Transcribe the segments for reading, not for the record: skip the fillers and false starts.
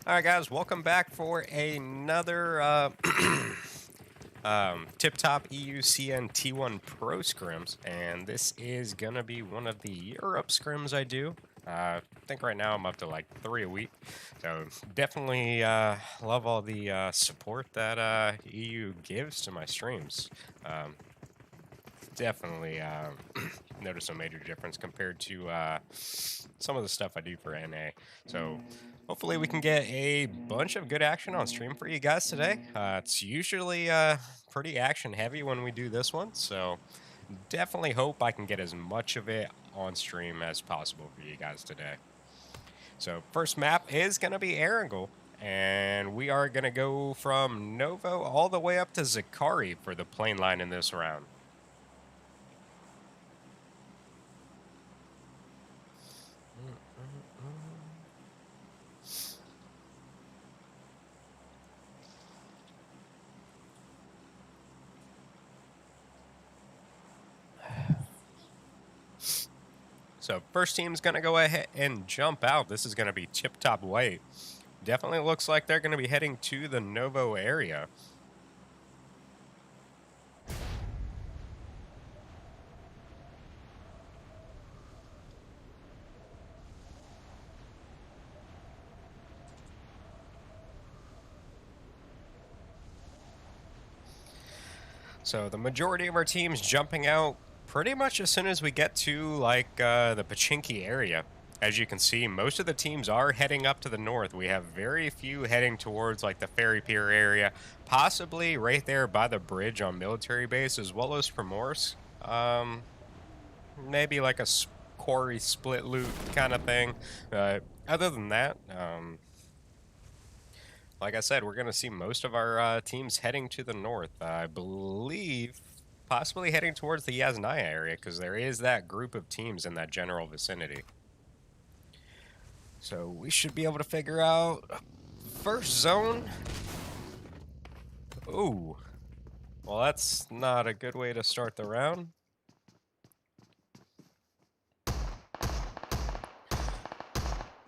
All right, guys, welcome back for another Tiptop EUCN T1 Pro Scrims, and this is gonna be one of the Europe Scrims I do. I think right now I'm up to like 3 a week, so definitely love all the support that EU gives to my streams. Um, definitely notice a major difference compared to some of the stuff I do for NA. So hopefully we can get a bunch of good action on stream for you guys today. It's usually pretty action heavy when we do this one, so definitely hope I can get as much of it on stream as possible for you guys today. So first map is going to be Erangel, and we are going to go from Novo all the way up to Zakari for the plane line in this round. So first team's going to go ahead and jump out. This is going to be Tiptop White. Definitely looks like they're going to be heading to the Novo area. So the majority of our team's jumping out pretty much as soon as we get to like the Pachinki area. As you can see, most of the teams are heading up to the north. We have very few heading towards like the ferry pier area, possibly right there by the bridge on military base, as well as Primorsk. Maybe like a quarry split loot kind of thing. Other than that, like I said, we're going to see most of our teams heading to the north. I believe possibly heading towards the Yasnaya area, because there is that group of teams in that general vicinity. So we should be able to figure out first zone. Ooh. Well, that's not a good way to start the round.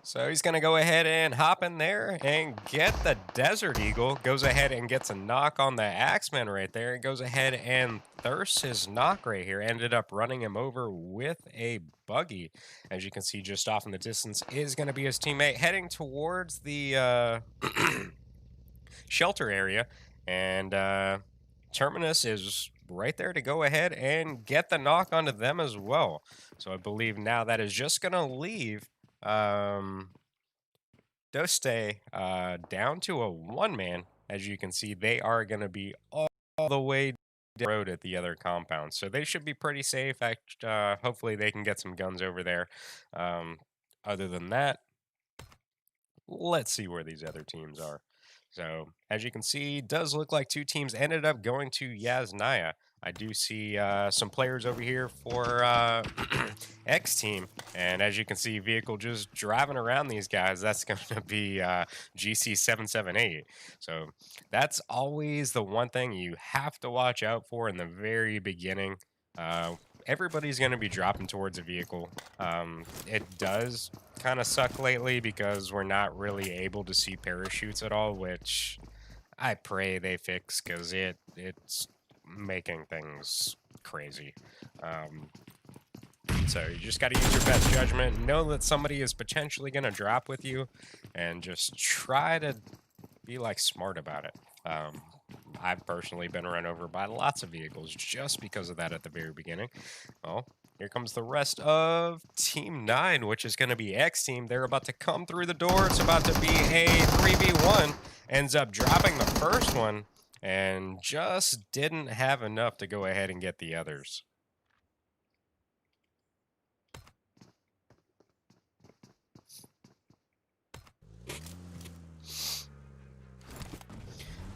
So he's going to go ahead and hop in there and get the Desert Eagle. Goes ahead and gets a knock on the Axeman right there. It goes ahead and thirsts his knock right here. Ended up running him over with a buggy. As you can see just off in the distance is going to be his teammate heading towards the shelter area. And Terminus is right there to go ahead and get the knock onto them as well. So I believe now that is just going to leave Doste down to a one-man. As you can see, they are going to be all the way down the road at the other compound. So they should be pretty safe. Hopefully they can get some guns over there. Other than that, let's see where these other teams are. So, as you can see, does look like two teams ended up going to Yasnaya. I do see some players over here for X team, and as you can see, vehicle just driving around these guys. That's going to be GC778. So that's always the one thing you have to watch out for in the very beginning. Everybody's going to be dropping towards a vehicle. It does kind of suck lately because we're not really able to see parachutes at all, which I pray they fix because it's making things crazy. So you just got to use your best judgment, know that somebody is potentially going to drop with you, and just try to be like smart about it. I've personally been run over by lots of vehicles just because of that at the very beginning. Well, here comes the rest of Team 9, which is going to be X Team. They're about to come through the door. It's about to be a 3v1. Ends up dropping the first one and just didn't have enough to go ahead and get the others.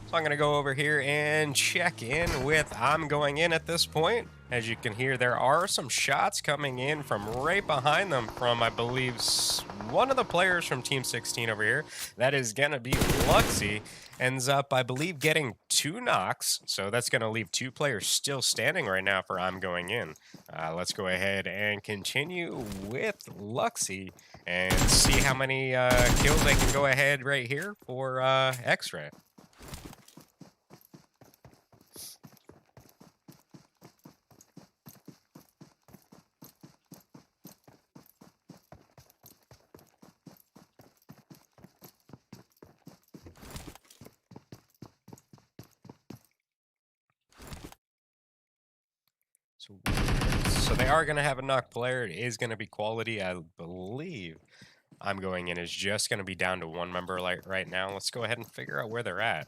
So I'm going to go over here and check in with I'm going in at this point. As you can hear, there are some shots coming in from right behind them from, I believe, one of the players from Team 16 over here. That is going to be Luxy. Ends up, I believe, getting 2 knocks. So that's going to leave 2 players still standing right now for I'm going in. Let's go ahead and continue with Luxy and see how many kills they can go ahead right here for X-Ray. So they are going to have a knock player. It is going to be quality, I believe. I'm going in is just going to be down to 1 member right now. Let's go ahead and figure out where they're at.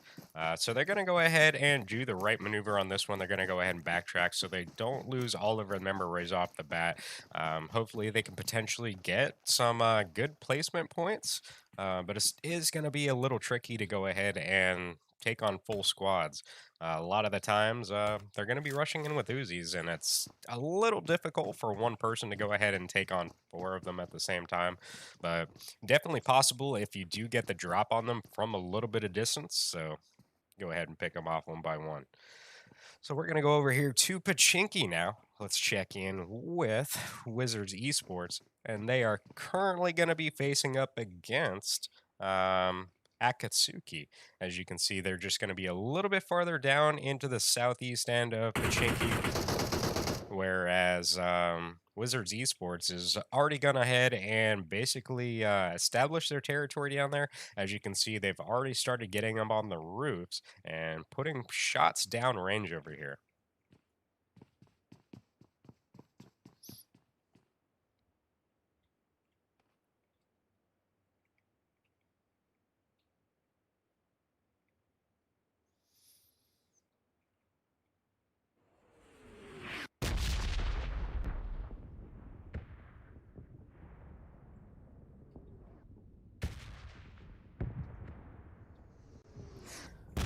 So they're going to go ahead and do the right maneuver on this one. They're going to go ahead and backtrack so they don't lose all of their member rays off the bat. Hopefully they can potentially get some good placement points, but it is going to be a little tricky to go ahead and take on full squads. A lot of the times, they're going to be rushing in with Uzis, and it's a little difficult for one person to go ahead and take on 4 of them at the same time. But definitely possible if you do get the drop on them from a little bit of distance. So go ahead and pick them off one by one. So we're going to go over here to Pachinki now. Let's check in with Wizards Esports. And they are currently going to be facing up against Akatsuki. As you can see, they're just going to be a little bit farther down into the southeast end of Pachinki. Whereas Wizards Esports is already gone ahead and basically established their territory down there. As you can see, they've already started getting them on the roofs and putting shots down range over here.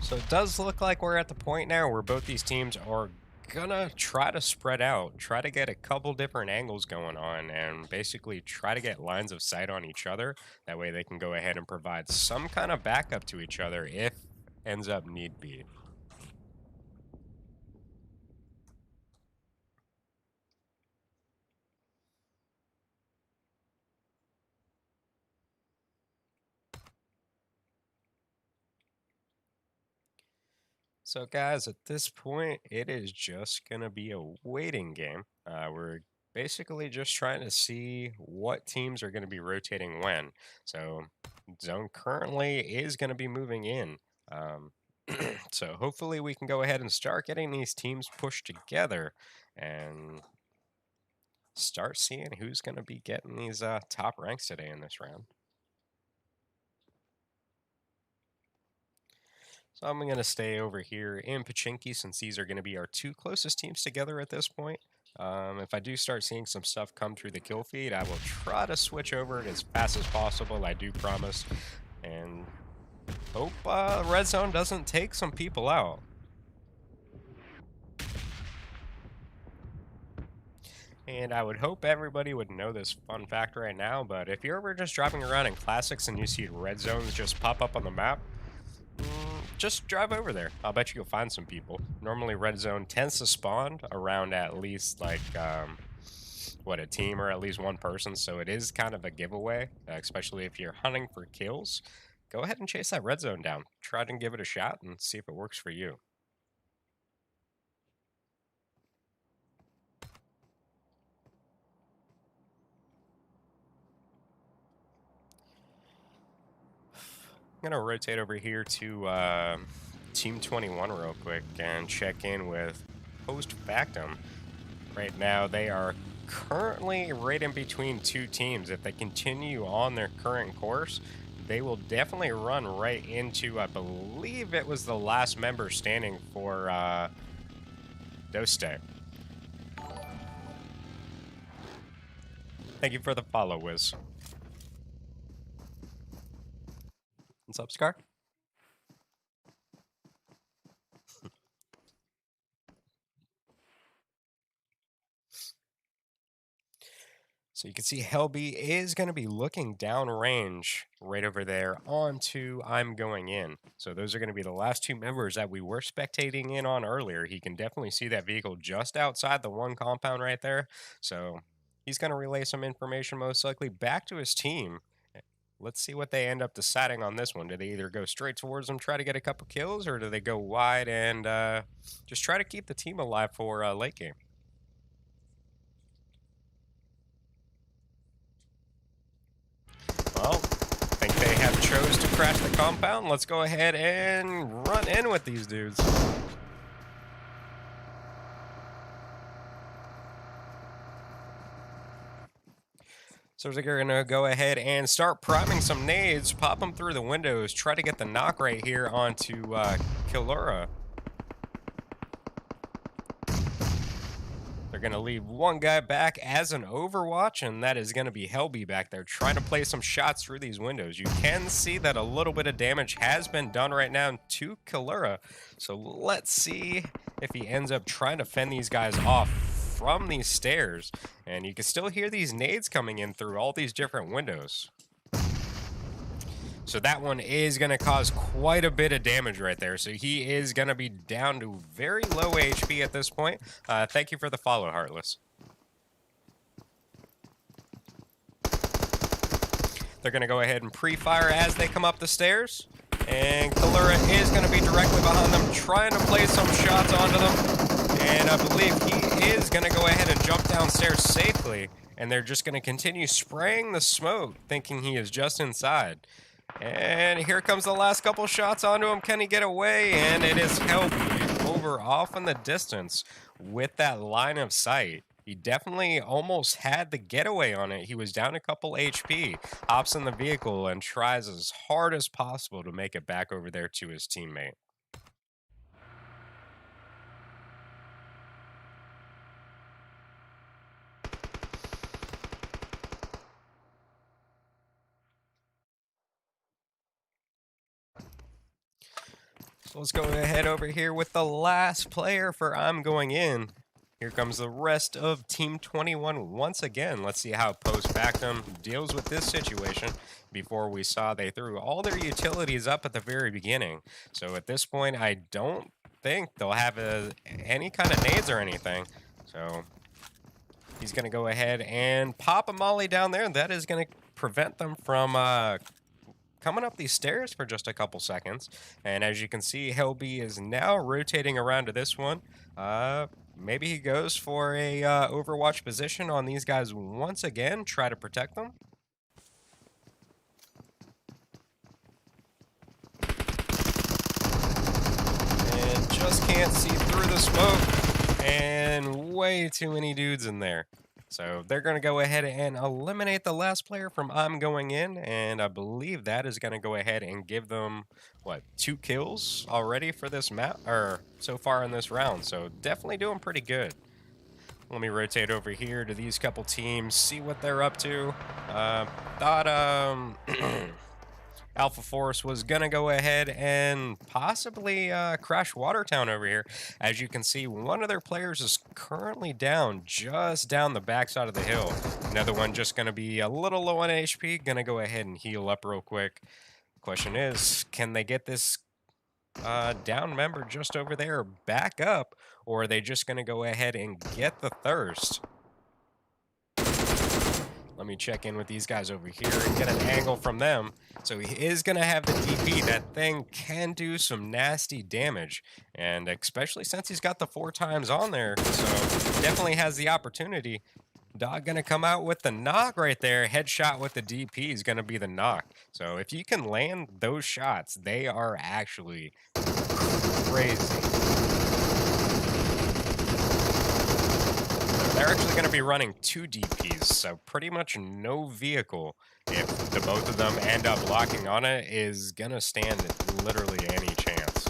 So it does look like we're at the point now where both these teams are gonna try to spread out, try to get a couple different angles going on, and basically try to get lines of sight on each other. That way they can go ahead and provide some kind of backup to each other if ends up need be. So, guys, at this point, it is just going to be a waiting game. We're basically just trying to see what teams are going to be rotating when. So, Zone currently is going to be moving in. Um, so, hopefully, we can go ahead and start getting these teams pushed together and start seeing who's going to be getting these top ranks today in this round. So I'm going to stay over here in Pachinki since these are going to be our 2 closest teams together at this point. If I do start seeing some stuff come through the kill feed, I will try to switch over it as fast as possible, I do promise. And hope Red Zone doesn't take some people out. And I would hope everybody would know this fun fact right now, but if you're ever just driving around in Classics and you see red zones just pop up on the map, just drive over there. I'll bet you'll find some people. Normally, red zone tends to spawn around at least like a team or at least one person. So it is kind of a giveaway, especially if you're hunting for kills. Go ahead and chase that red zone down. Try to give it a shot and see if it works for you. I'm gonna rotate over here to Team 21 real quick and check in with Post Factum. Right now, they are currently right in between 2 teams. If they continue on their current course, they will definitely run right into, I believe it was the last member standing for Doste. Thank you for the follow, Wiz. What's up, Scar? So you can see Helby is going to be looking downrange right over there onto I'm going in. So those are going to be the last two members that we were spectating in on earlier. He can definitely see that vehicle just outside the one compound right there. So he's going to relay some information most likely back to his team. Let's see what they end up deciding on this one. Do they either go straight towards them, try to get a couple kills, or do they go wide and just try to keep the team alive for late game? Well, think they have chose to crash the compound. Let's go ahead and run in with these dudes. So they're going to go ahead and start priming some nades, pop them through the windows, try to get the knock right here onto Killura. They're going to leave one guy back as an overwatch, and that is going to be Helby back there trying to play some shots through these windows. You can see that a little bit of damage has been done right now to Killura. So let's see if he ends up trying to fend these guys off from these stairs. And you can still hear these nades coming in through all these different windows. So that one is going to cause quite a bit of damage right there. So he is going to be down to very low HP at this point. Thank you for the follow, Heartless. They're going to go ahead and pre-fire as they come up the stairs. And Killura is going to be directly behind them, trying to play some shots onto them. And I believe he is going to go ahead and jump downstairs safely. And they're just going to continue spraying the smoke, thinking he is just inside. And here comes the last couple shots onto him. Can he get away? And it is Helby over off in the distance with that line of sight. He definitely almost had the getaway on it. He was down a couple HP, hops in the vehicle, and tries as hard as possible to make it back over there to his teammate. So let's go ahead over here with the last player for I'm going in. Here comes the rest of Team 21 once again. Let's see how Post Factum deals with this situation. Before we saw they threw all their utilities up at the very beginning. So at this point, I don't think they'll have any kind of nades or anything. So he's going to go ahead and pop a molly down there. That is going to prevent them from coming up these stairs for just a couple seconds. And as you can see, Helby is now rotating around to this one. Maybe he goes for a overwatch position on these guys once again, try to protect them. And just can't see through the smoke. And way too many dudes in there. So they're going to go ahead and eliminate the last player from I'm going in, and I believe that is going to go ahead and give them, what, 2 kills already for this map, or so far in this round, so definitely doing pretty good. Let me rotate over here to these couple teams, see what they're up to. Thought Alpha Force was going to go ahead and possibly crash Watertown over here. As you can see, one of their players is currently down, just down the backside of the hill. Another one just going to be a little low on HP, going to go ahead and heal up real quick. Question is, can they get this down member just over there back up, or are they just going to go ahead and get the thirst? Let me check in with these guys over here and get an angle from them. So he is going to have the DP. That thing can do some nasty damage. And especially since he's got the 4 times on there. So definitely has the opportunity. Dog going to come out with the knock right there. Headshot with the DP is going to be the knock. So if you can land those shots, they are actually crazy. They're actually going to be running 2 DPs, so pretty much no vehicle, if the both of them end up locking on it, is going to stand literally any chance.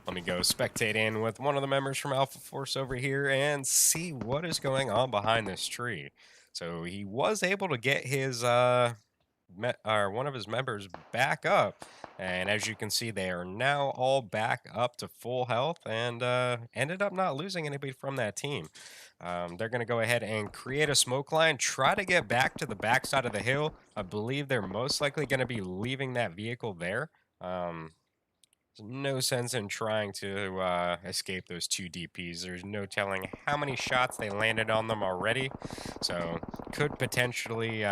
Let me go spectate in with one of the members from Alpha Force over here and see what is going on behind this tree. So he was able to get his one of his members back up, and as you can see, they are now all back up to full health, and ended up not losing anybody from that team. They're going to go ahead and create a smoke line, try to get back to the backside of the hill. I believe they're most likely going to be leaving that vehicle there. Um, there's no sense in trying to escape those two DPs. There's no telling how many shots they landed on them already, so could potentially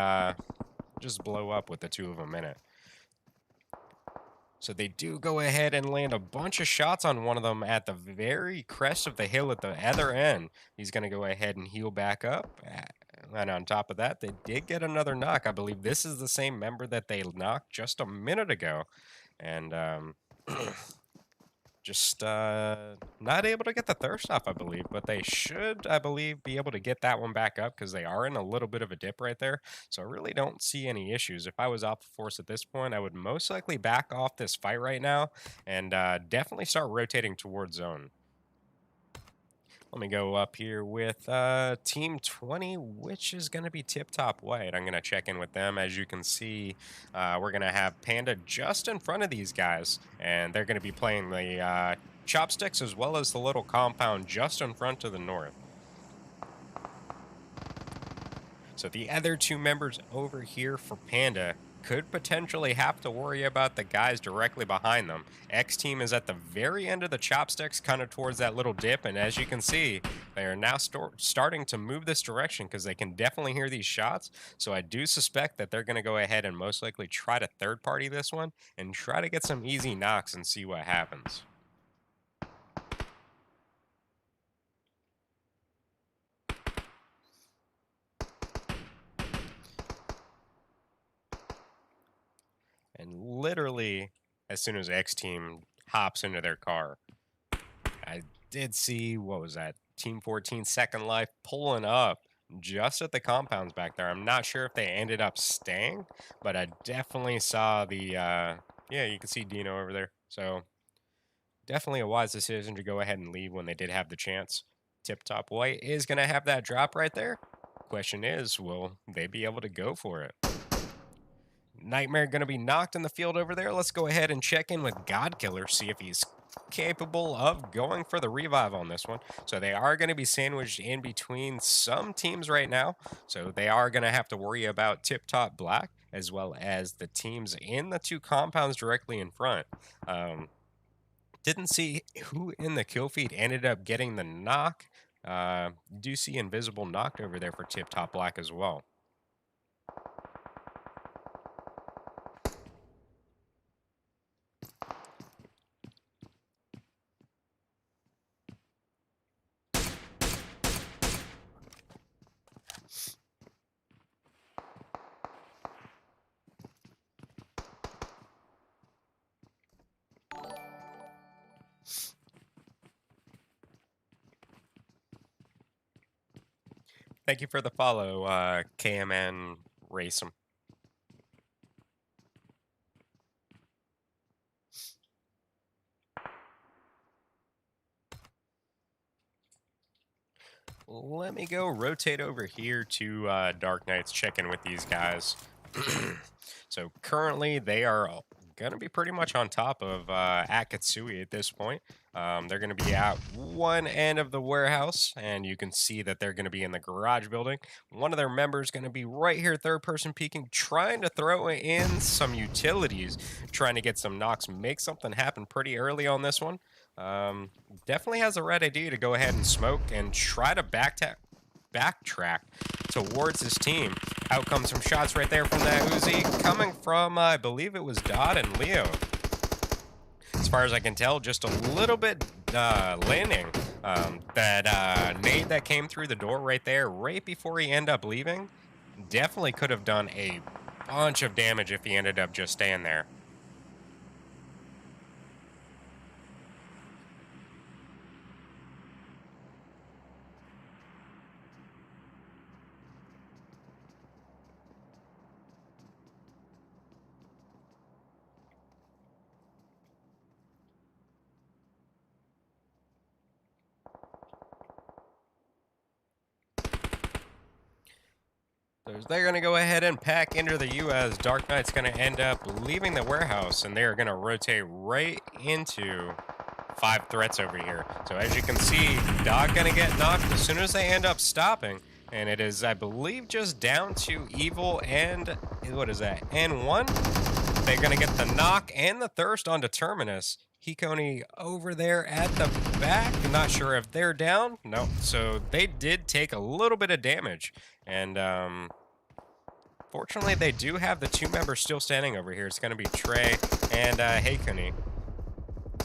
just blow up with the two of them in it. So they do go ahead and land a bunch of shots on one of them at the very crest of the hill at the other end. He's going to go ahead and heal back up. And on top of that, they did get another knock. I believe this is the same member that they knocked just a minute ago. And just not able to get the thirst off, I believe, but they should, I believe, be able to get that one back up because they are in a little bit of a dip right there. So I really don't see any issues. If I was Alpha Force at this point, I would most likely back off this fight right now and definitely start rotating towards zone. Let me go up here with Team 20, which is going to be Tiptop White. I'm going to check in with them. As you can see, we're going to have Panda just in front of these guys, and they're going to be playing the chopsticks as well as the little compound just in front to the north. So the other two members over here for Panda could potentially have to worry about the guys directly behind them. X team is at the very end of the chopsticks, kind of towards that little dip, and as you can see, they are now starting to move this direction because they can definitely hear these shots. So I do suspect that they're going to go ahead and most likely try to third party this one and try to get some easy knocks and see what happens. And literally, as soon as X team hops into their car, I did see, what was that? Team 14 Second Life pulling up just at the compounds back there. I'm not sure if they ended up staying, but I definitely saw the, yeah, you can see Dino over there. So definitely a wise decision to go ahead and leave when they did have the chance. Tip Top White is going to have that drop right there. Question is, will they be able to go for it? Nightmare going to be knocked in the field over there. Let's go ahead and check in with Godkiller, see if he's capable of going for the revive on this one. So they are going to be sandwiched in between some teams right now. So they are going to have to worry about Tip Top Black as well as the teams in the two compounds directly in front. Didn't see who in the kill feed ended up getting the knock. Do see Invisible knocked over there for Tip Top Black as well. Thank you for the follow, KMN Racem. Let me go rotate over here to Dark Knights, check in with these guys. So currently they are going to be pretty much on top of Akatsui at this point. They're going to be at one end of the warehouse, and you can see that they're going to be in the garage building. One of their members going to be right here, third person peeking, trying to throw in some utilities, trying to get some knocks, make something happen pretty early on this one. Definitely has a right idea to go ahead and smoke and try to backtrack towards his team. Out comes some shots right there from that Uzi, coming from, I believe it was Dodd and Leo. As far as I can tell, just a little bit landing. That nade that came through the door right there, right before he ended up leaving, definitely could have done a bunch of damage if he ended up just staying there. So they're going to go ahead and pack into the U as Dark Knight's going to end up leaving the warehouse, and they are going to rotate right into 5 threats over here. So as you can see, Dog going to get knocked as soon as they end up stopping. And it is, I believe, just down to Evil and, what is that, N1? They're going to get the knock and the thirst onto Terminus. Hikoni over there at the back. I'm not sure if they're down. No. So they did take a little bit of damage. And fortunately, they do have the 2 members still standing over here. It's going to be Trey and Hikoni.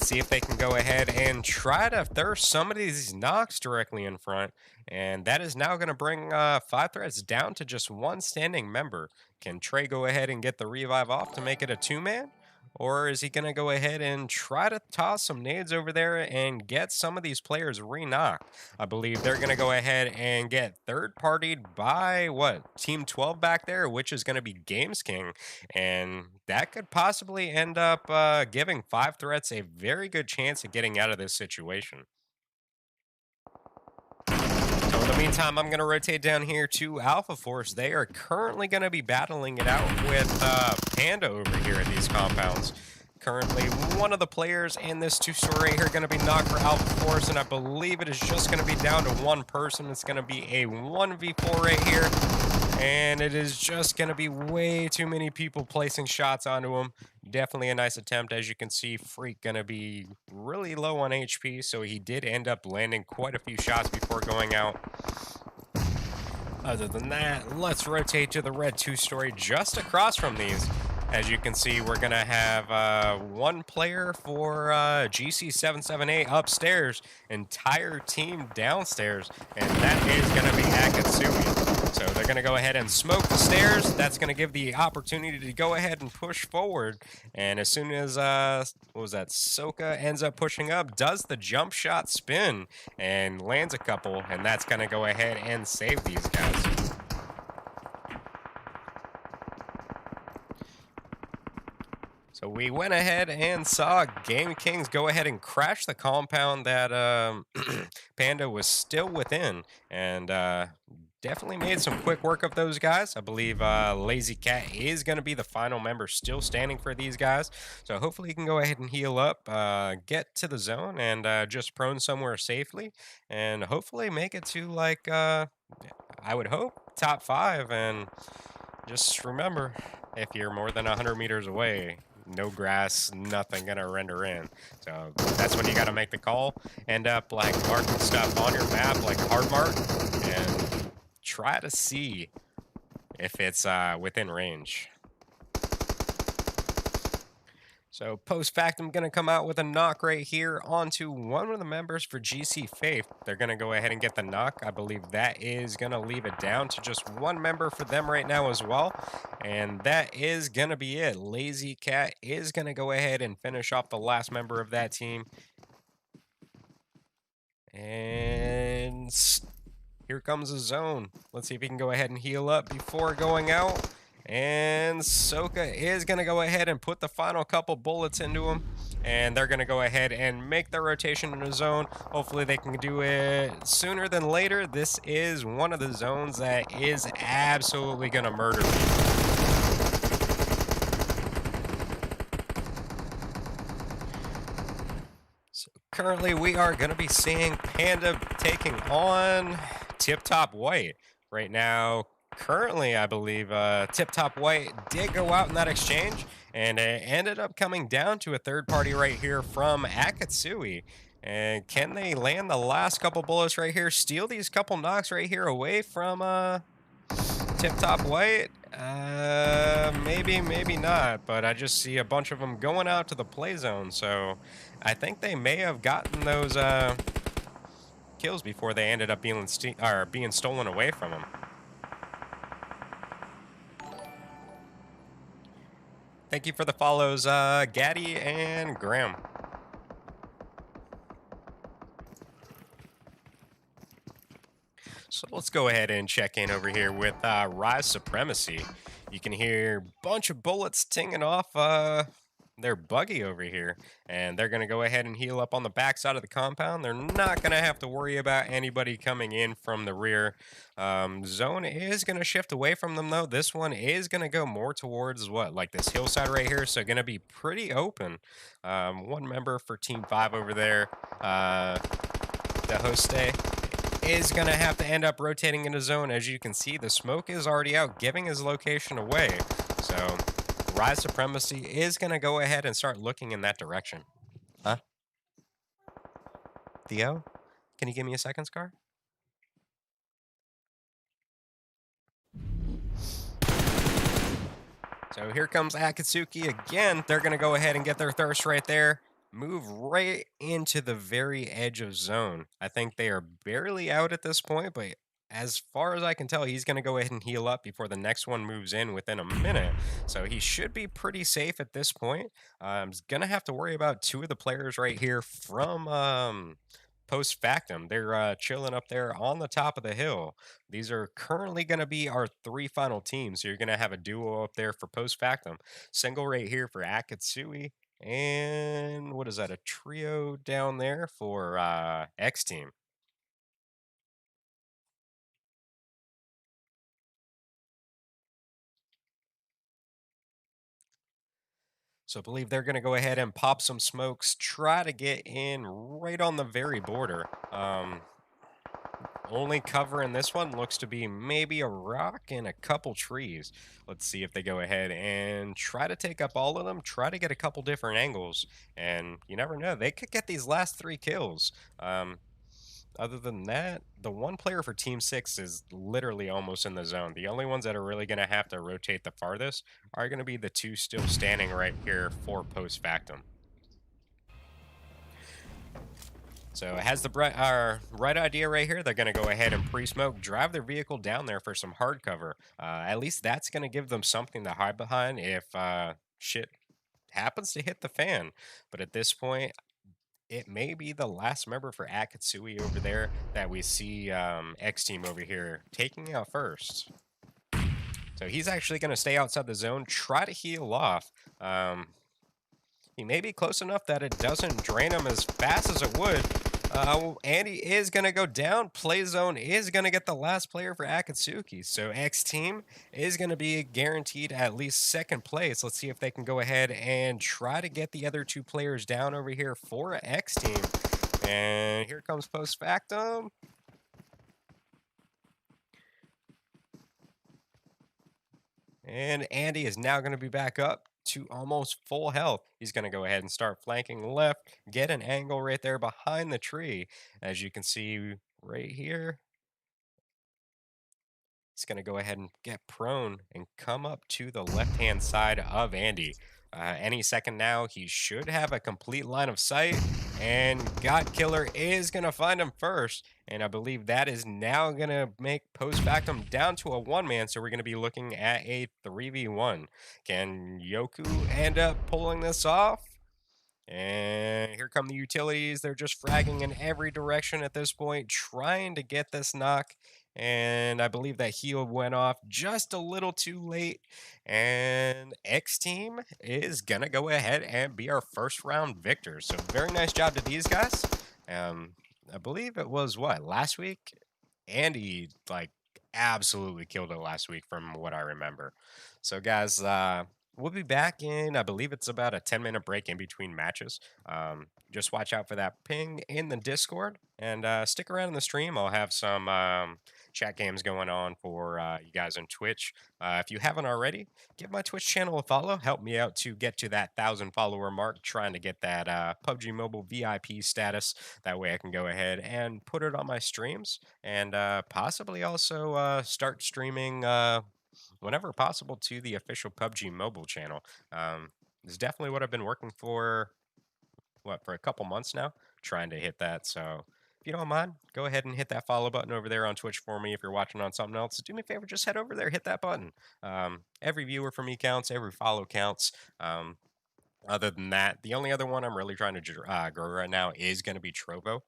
See if they can go ahead and try to thirst some of these knocks directly in front. And that is now going to bring 5 threats down to just 1 standing member. Can Trey go ahead and get the revive off to make it a 2-man? Or is he going to go ahead and try to toss some nades over there and get some of these players re-knocked? I believe they're going to go ahead and get third-partied by, Team 12 back there, which is going to be Games King. And that could possibly end up giving 5 threats a very good chance of getting out of this situation. So in the meantime, I'm going to rotate down here to Alpha Force. They are currently going to be battling it out with Panda over here at these compounds. Currently, one of the players in this 2-story here going to be knocked for Alpha Force, and I believe it is just going to be down to 1 person. It's going to be a 1v4 right here, and it is just going to be way too many people placing shots onto him. Definitely a nice attempt. As you can see, Freak going to be really low on HP, so he did end up landing quite a few shots before going out. Other than that, let's rotate to the red 2-story just across from these. As you can see, we're going to have 1 player for GC778 upstairs, entire team downstairs, and that is going to be Akatsui. So they're going to go ahead and smoke the stairs. That's going to give the opportunity to go ahead and push forward. And as soon as, Soka ends up pushing up, does the jump shot spin and lands a couple, and that's going to go ahead and save these guys. So we went ahead and saw Game Kings go ahead and crash the compound that Panda was still within, and definitely made some quick work of those guys. I believe Lazy Cat is going to be the final member still standing for these guys, so hopefully he can go ahead and heal up, get to the zone, and just prone somewhere safely, and hopefully make it to, like, I would hope, top 5, and just remember, if you're more than 100 meters away, no grass, nothing gonna render in. So that's when you gotta make the call. End up like marking stuff on your map, like hard mark, and try to see if it's within range. So post fact, I'm gonna come out with a knock right here onto one of the members for GC Faith. They're gonna go ahead and get the knock. I believe that is gonna leave it down to just 1 member for them right now as well. And that is gonna be it. Lazy Cat is gonna go ahead and finish off the last member of that team. And here comes the zone. Let's see if he can go ahead and heal up before going out. And Soka is going to go ahead and put the final couple bullets into him. And they're going to go ahead and make their rotation in the zone. Hopefully they can do it sooner than later. This is one of the zones that is absolutely going to murder people. So currently we are going to be seeing Panda taking on Tiptop White. Right now, currently, I believe Tiptop White did go out in that exchange, and it ended up coming down to a third party right here from Akatsui. And can they land the last couple bullets right here, steal these couple knocks right here away from Tiptop White? Maybe, maybe not, but I just see a bunch of them going out to the play zone, so I think they may have gotten those kills before they ended up being stolen away from them. Thank you for the follows, Gaddy and Graham. So let's go ahead and check in over here with Rise Supremacy. You can hear a bunch of bullets tinging off their buggy over here, and they're going to go ahead and heal up on the back side of the compound. They're not going to have to worry about anybody coming in from the rear. Zone is going to shift away from them, though. This one is going to go more towards what, like this hillside right here, so going to be pretty open. One member for Team 5 over there, the host is going to have to end up rotating into zone. As you can see, the smoke is already out, giving his location away. So Rise Supremacy is going to go ahead and start looking in that direction. Huh? Theo? Can you give me a second, Scar? So here comes Akatsuki again. They're going to go ahead and get their thirst right there. Move right into the very edge of zone. I think they are barely out at this point, but as far as I can tell, he's going to go ahead and heal up before the next one moves in within a minute. So he should be pretty safe at this point. I'm going to have to worry about two of the players right here from post factum. They're chilling up there on the top of the hill. These are currently going to be our three final teams. So you're going to have a duo up there for post factum, single right here for Akatsui, and what is that? A trio down there for X team. So I believe they're going to go ahead and pop some smokes, try to get in right on the very border. Only cover in this one looks to be maybe a rock and a couple trees. Let's see if they go ahead and try to take up all of them, try to get a couple different angles, and you never know, they could get these last three kills. Other than that, the one player for Team 6 is literally almost in the zone. The only ones that are really going to have to rotate the farthest are going to be the two still standing right here for post factum. So it has the right idea right here. They're going to go ahead and pre-smoke, drive their vehicle down there for some hard cover. At least that's going to give them something to hide behind if shit happens to hit the fan. But at this point, it may be the last member for Akatsui over there that we see X Team over here taking out first. So he's actually going to stay outside the zone, try to heal off. He may be close enough that it doesn't drain him as fast as it would. Andy is going to go down. Play zone is going to get the last player for Akatsuki. So X team is going to be guaranteed at least second place. Let's see if they can go ahead and try to get the other two players down over here for X team. And here comes post factum. And Andy is now going to be back up to almost full health. He's going to go ahead and start flanking left, get an angle right there behind the tree. As you can see right here, he's going to go ahead and get prone and come up to the left-hand side of Andy. Any second now, he should have a complete line of sight, and God Killer is going to find him first. And I believe that is now going to make post factum down to a one-man, so we're going to be looking at a 3v1. Can Yoku end up pulling this off? And here come the utilities. They're just fragging in every direction at this point, trying to get this knock. And I believe that heal went off just a little too late. And X Team is going to go ahead and be our first round victor. So very nice job to these guys. I believe it was what, last week? Andy, like, absolutely killed it last week from what I remember. So, guys, we'll be back in, I believe it's about a 10-minute break in between matches. Just watch out for that ping in the Discord and stick around in the stream. I'll have some chat games going on for you guys on Twitch. If you haven't already, give my Twitch channel a follow. Help me out to get to that 1,000 follower mark, trying to get that PUBG Mobile VIP status. That way I can go ahead and put it on my streams and possibly also start streaming whenever possible to the official PUBG Mobile channel. It's definitely what I've been working for, for a couple months now, trying to hit that. So if you don't mind, go ahead and hit that follow button over there on Twitch for me. If you're watching on something else, do me a favor, just head over there, hit that button. Every viewer for me counts, every follow counts. Other than that, the only other one I'm really trying to grow right now is going to be Trovo.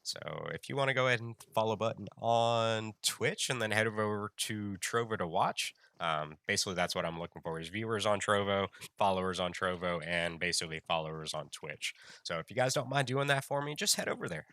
So if you want to go ahead and follow button on Twitch and then head over to Trovo to watch. Basically, that's what I'm looking for is viewers on Trovo, followers on Trovo, and basically followers on Twitch. So if you guys don't mind doing that for me, just head over there.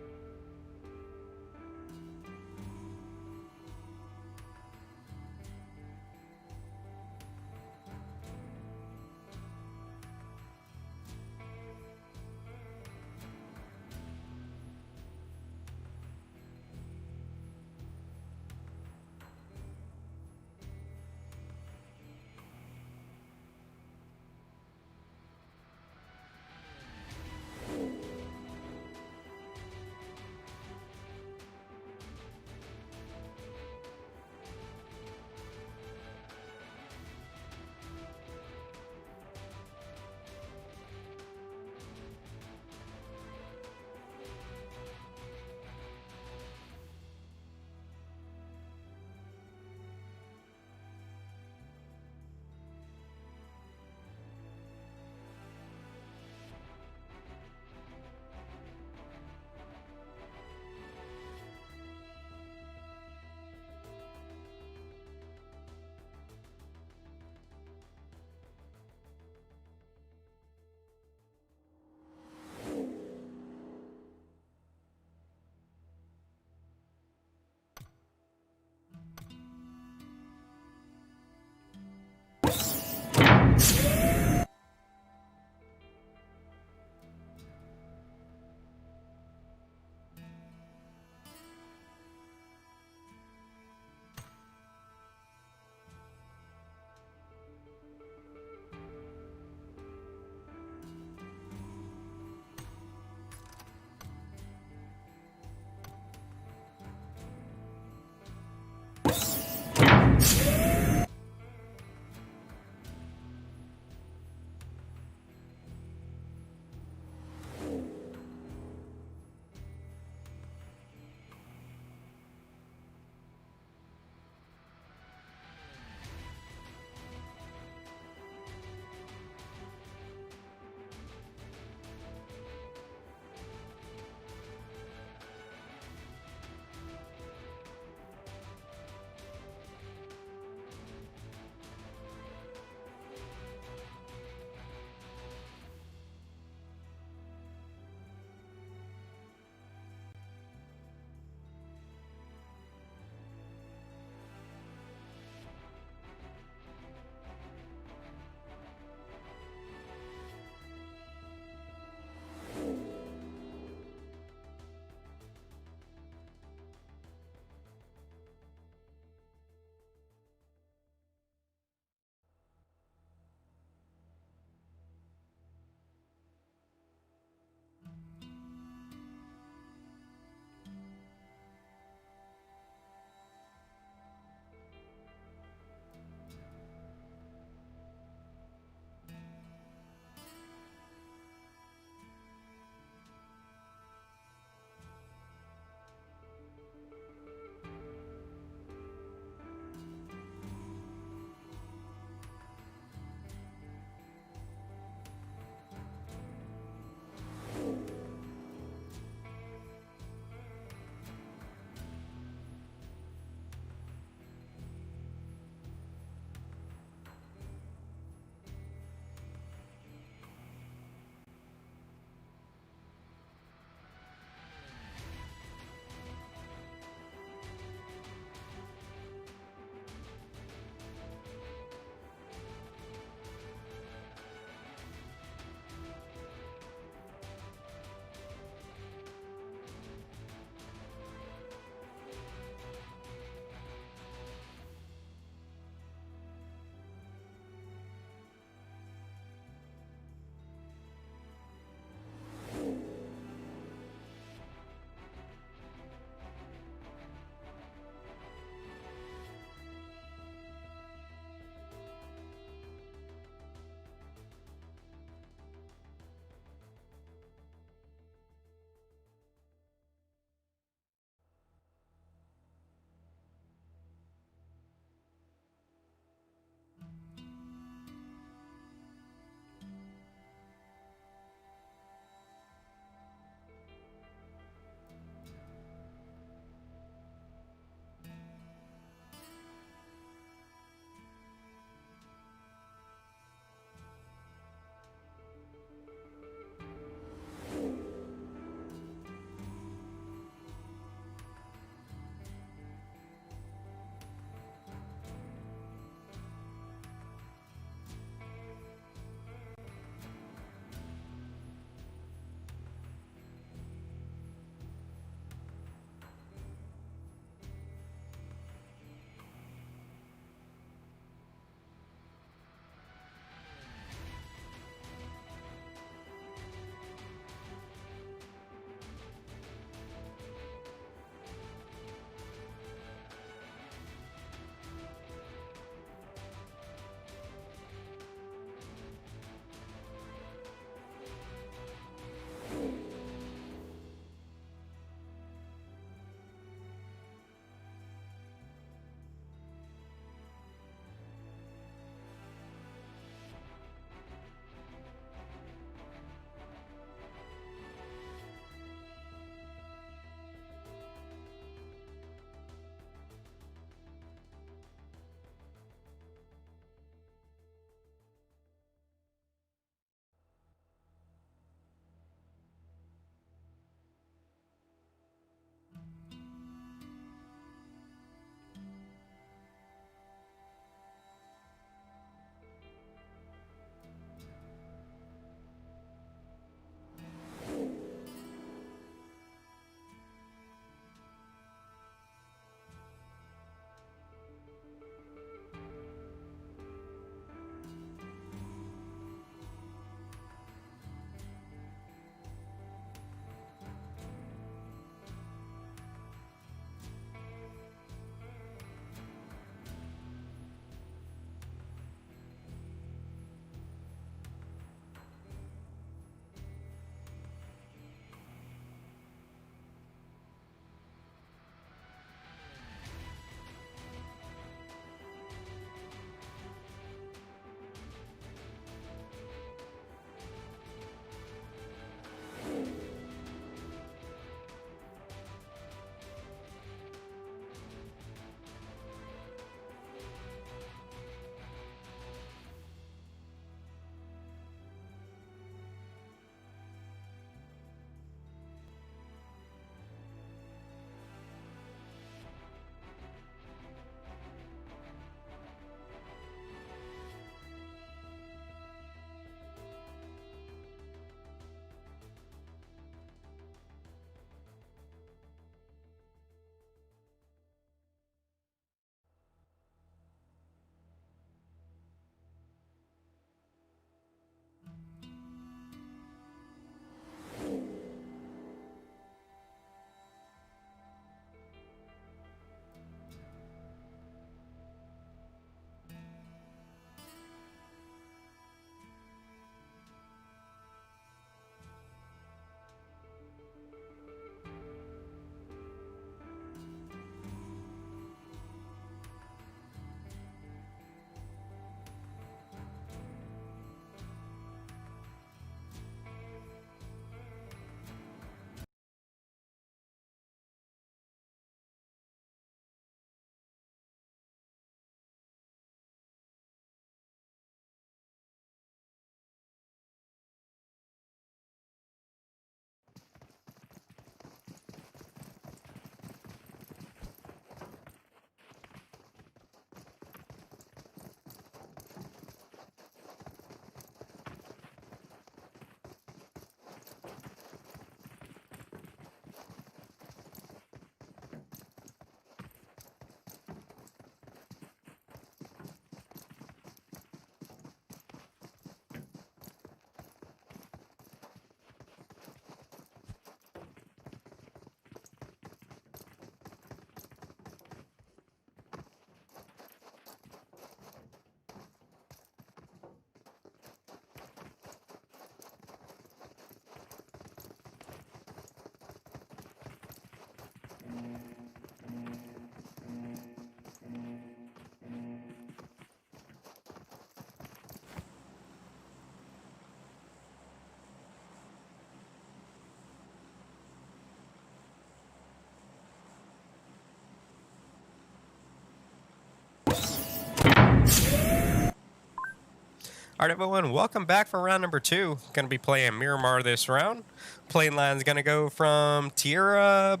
All right, everyone, welcome back for round number 2. Going to be playing Miramar this round. Playing line's going to go from Tierra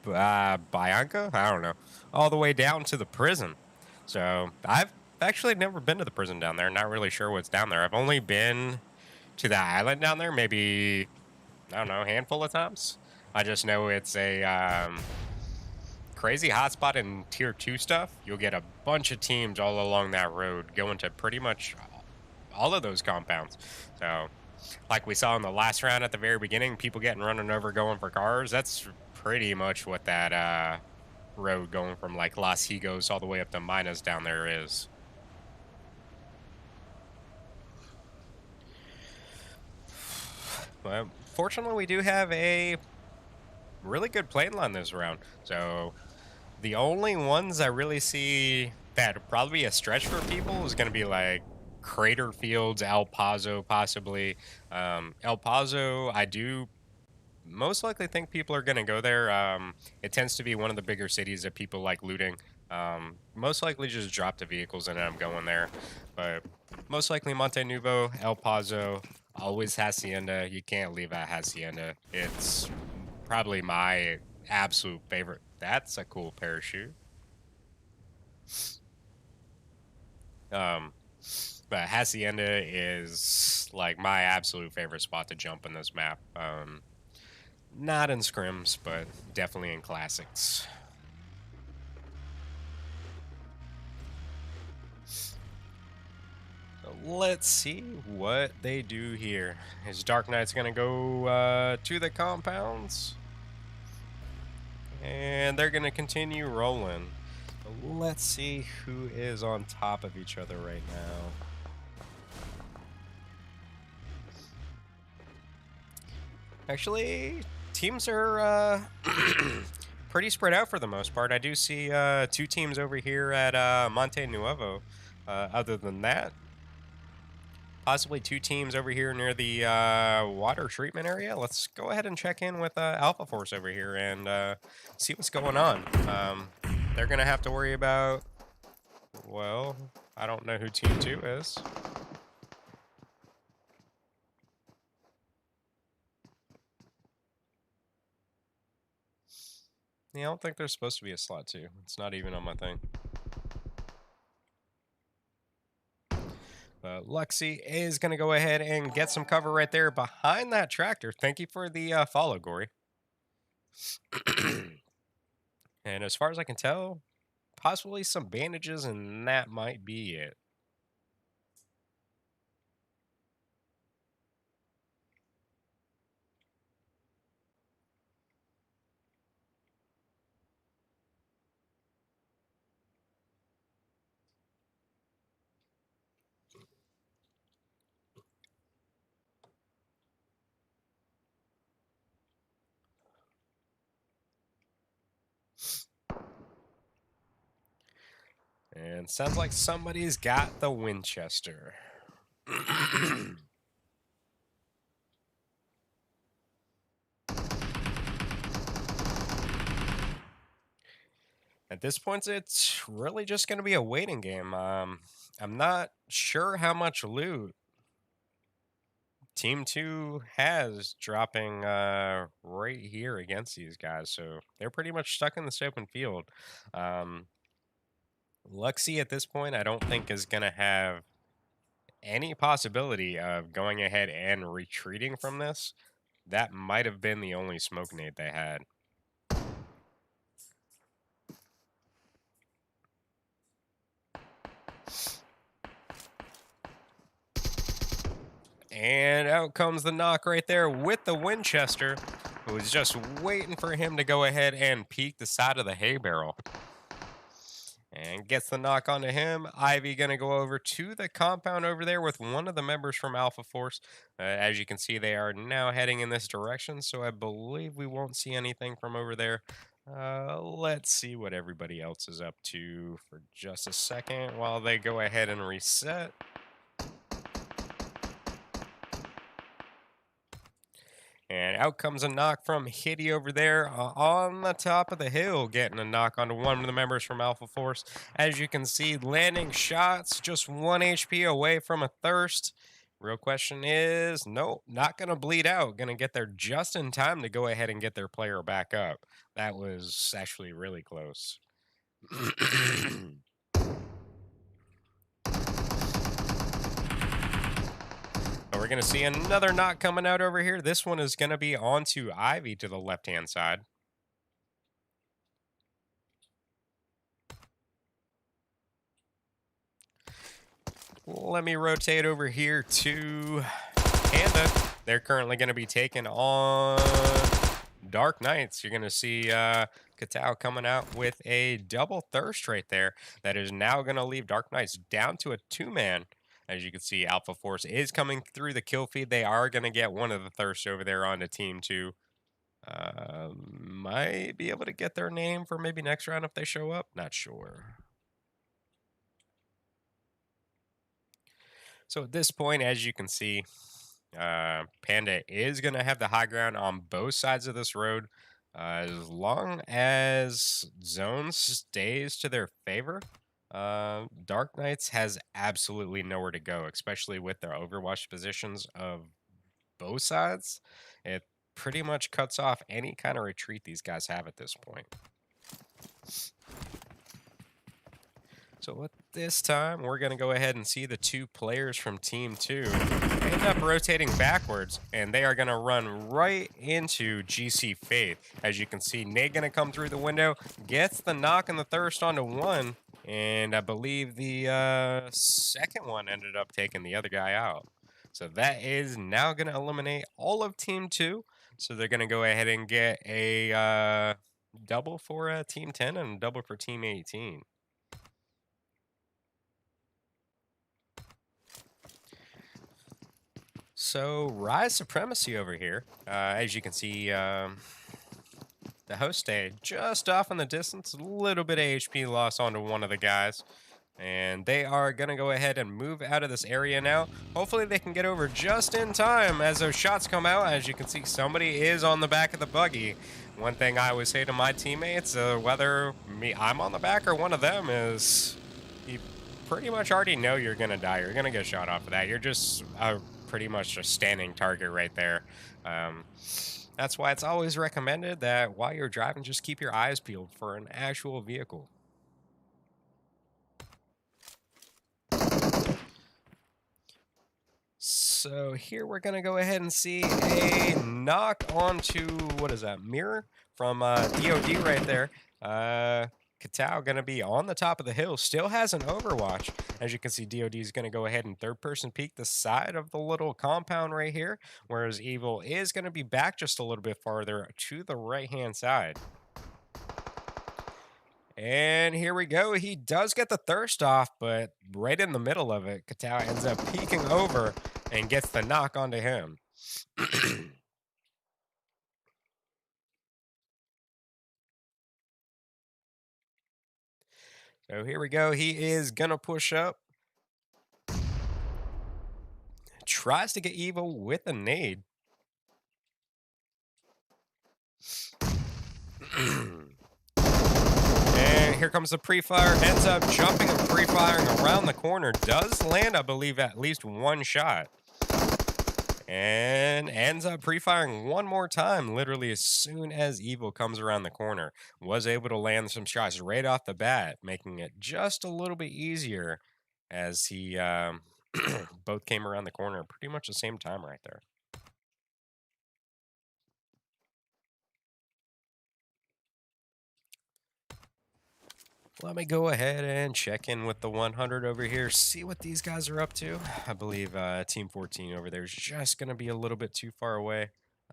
Bianca, I don't know, all the way down to the prison. So I've actually never been to the prison down there. Not really sure what's down there. I've only been to the island down there, maybe, I don't know, a handful of times. I just know it's a crazy hotspot in tier 2 stuff. You'll get a bunch of teams all along that road going to pretty much all of those compounds. So like we saw in the last round at the very beginning, people getting running over going for cars. That's pretty much what that road going from like Los Higos all the way up to Minas down there is. Well, fortunately, we do have a really good playing line this round. So the only ones I really see that would probably be a stretch for people is going to be like Crater Fields, El Paso, possibly. El Paso, I do most likely think people are going to go there. It tends to be one of the bigger cities that people like looting. Most likely just drop the vehicles and I'm going there. But most likely Monte Nuevo, El Paso, always Hacienda. You can't leave at Hacienda. It's probably my absolute favorite. That's a cool parachute. Um, but Hacienda is like my absolute favorite spot to jump in this map. Not in scrims, but definitely in classics. So let's see what they do here. Is Dark Knight's gonna go to the compounds, and they're gonna continue rolling. So let's see who is on top of each other right now. Actually, teams are pretty spread out for the most part. I do see 2 teams over here at Monte Nuevo. Other than that, possibly 2 teams over here near the water treatment area. Let's go ahead and check in with Alpha Force over here and see what's going on. They're going to have to worry about, well, I don't know who Team 2 is. Yeah, I don't think there's supposed to be a slot 2. It's not even on my thing. Luxie is going to go ahead and get some cover right there behind that tractor. Thank you for the follow, Gory. And as far as I can tell, possibly some bandages, and that might be it. And sounds like somebody's got the Winchester. At this point, it's really just going to be a waiting game. I'm not sure how much loot Team 2 has dropping right here against these guys. So they're pretty much stuck in this open field. Luxie at this point, I don't think is going to have any possibility of going ahead and retreating from this. That might have been the only smoke nade they had. And out comes the knock right there with the Winchester, who was just waiting for him to go ahead and peek the side of the hay barrel. And gets the knock onto him. Ivy going to go over to the compound over there with one of the members from Alpha Force. As you can see, they are now heading in this direction, so I believe we won't see anything from over there. Let's see what everybody else is up to for just a second while they go ahead and reset. And out comes a knock from Hitty over there on the top of the hill, getting a knock onto one of the members from Alpha Force. As you can see, landing shots just 1 HP away from a thirst. Real question is, no, not going to bleed out. Going to get there just in time to go ahead and get their player back up. That was actually really close. We're going to see another knock coming out over here. This one is going to be onto Ivy to the left-hand side. Let me rotate over here to Panda. They're currently going to be taking on Dark Knights. You're going to see Katao coming out with a double thirst right there. That is now going to leave Dark Knights down to a 2-man. As you can see, Alpha Force is coming through the kill feed. They are going to get one of the thirsts over there onto Team 2. Might be able to get their name for maybe next round if they show up. Not sure. So at this point, as you can see, Panda is going to have the high ground on both sides of this road. As long as zone stays to their favor, Dark Knights has absolutely nowhere to go, especially with their overwatch positions of both sides. It pretty much cuts off any kind of retreat these guys have at this point. So at this time, we're going to go ahead and see the 2 players from Team 2 end up rotating backwards, and they are going to run right into GC Faith. As you can see, Nate going to come through the window, gets the knock and the thirst onto one, and I believe the second one ended up taking the other guy out. So that is now going to eliminate all of Team 2. So they're going to go ahead and get a double for Team 10 and a double for Team 18. So, Rise Supremacy over here. As you can see, the host stayed just off in the distance. A little bit of HP loss onto one of the guys. And they are going to go ahead and move out of this area now. Hopefully they can get over just in time as those shots come out. As you can see, somebody is on the back of the buggy. One thing I always say to my teammates, whether I'm on the back or one of them, is you pretty much already know you're going to die. You're going to get shot off of that. You're just pretty much a standing target right there. That's why it's always recommended that while you're driving, just keep your eyes peeled for an actual vehicle. So here we're going to go ahead and see a knock onto, what is that, Mirror from DOD right there. Katao going to be on the top of the hill, still has an overwatch. As you can see, DOD is going to go ahead and third-person peek the side of the little compound right here, whereas Evil is going to be back just a little bit farther to the right-hand side. And here we go. He does get the thirst off, but right in the middle of it, Katao ends up peeking over and gets the knock onto him. So here we go. He is going to push up. Tries to get Evil with a nade. And here comes the pre-fire. Ends up jumping and pre-firing around the corner. Does land, I believe, at least one shot. And ends up pre-firing one more time, literally as soon as Evil comes around the corner. Was able to land some shots right off the bat, making it just a little bit easier as he both came around the corner pretty much the same time right there. Let me go ahead and check in with the 100 over here, see what these guys are up to. I believe Team 14 over there is just going to be a little bit too far away.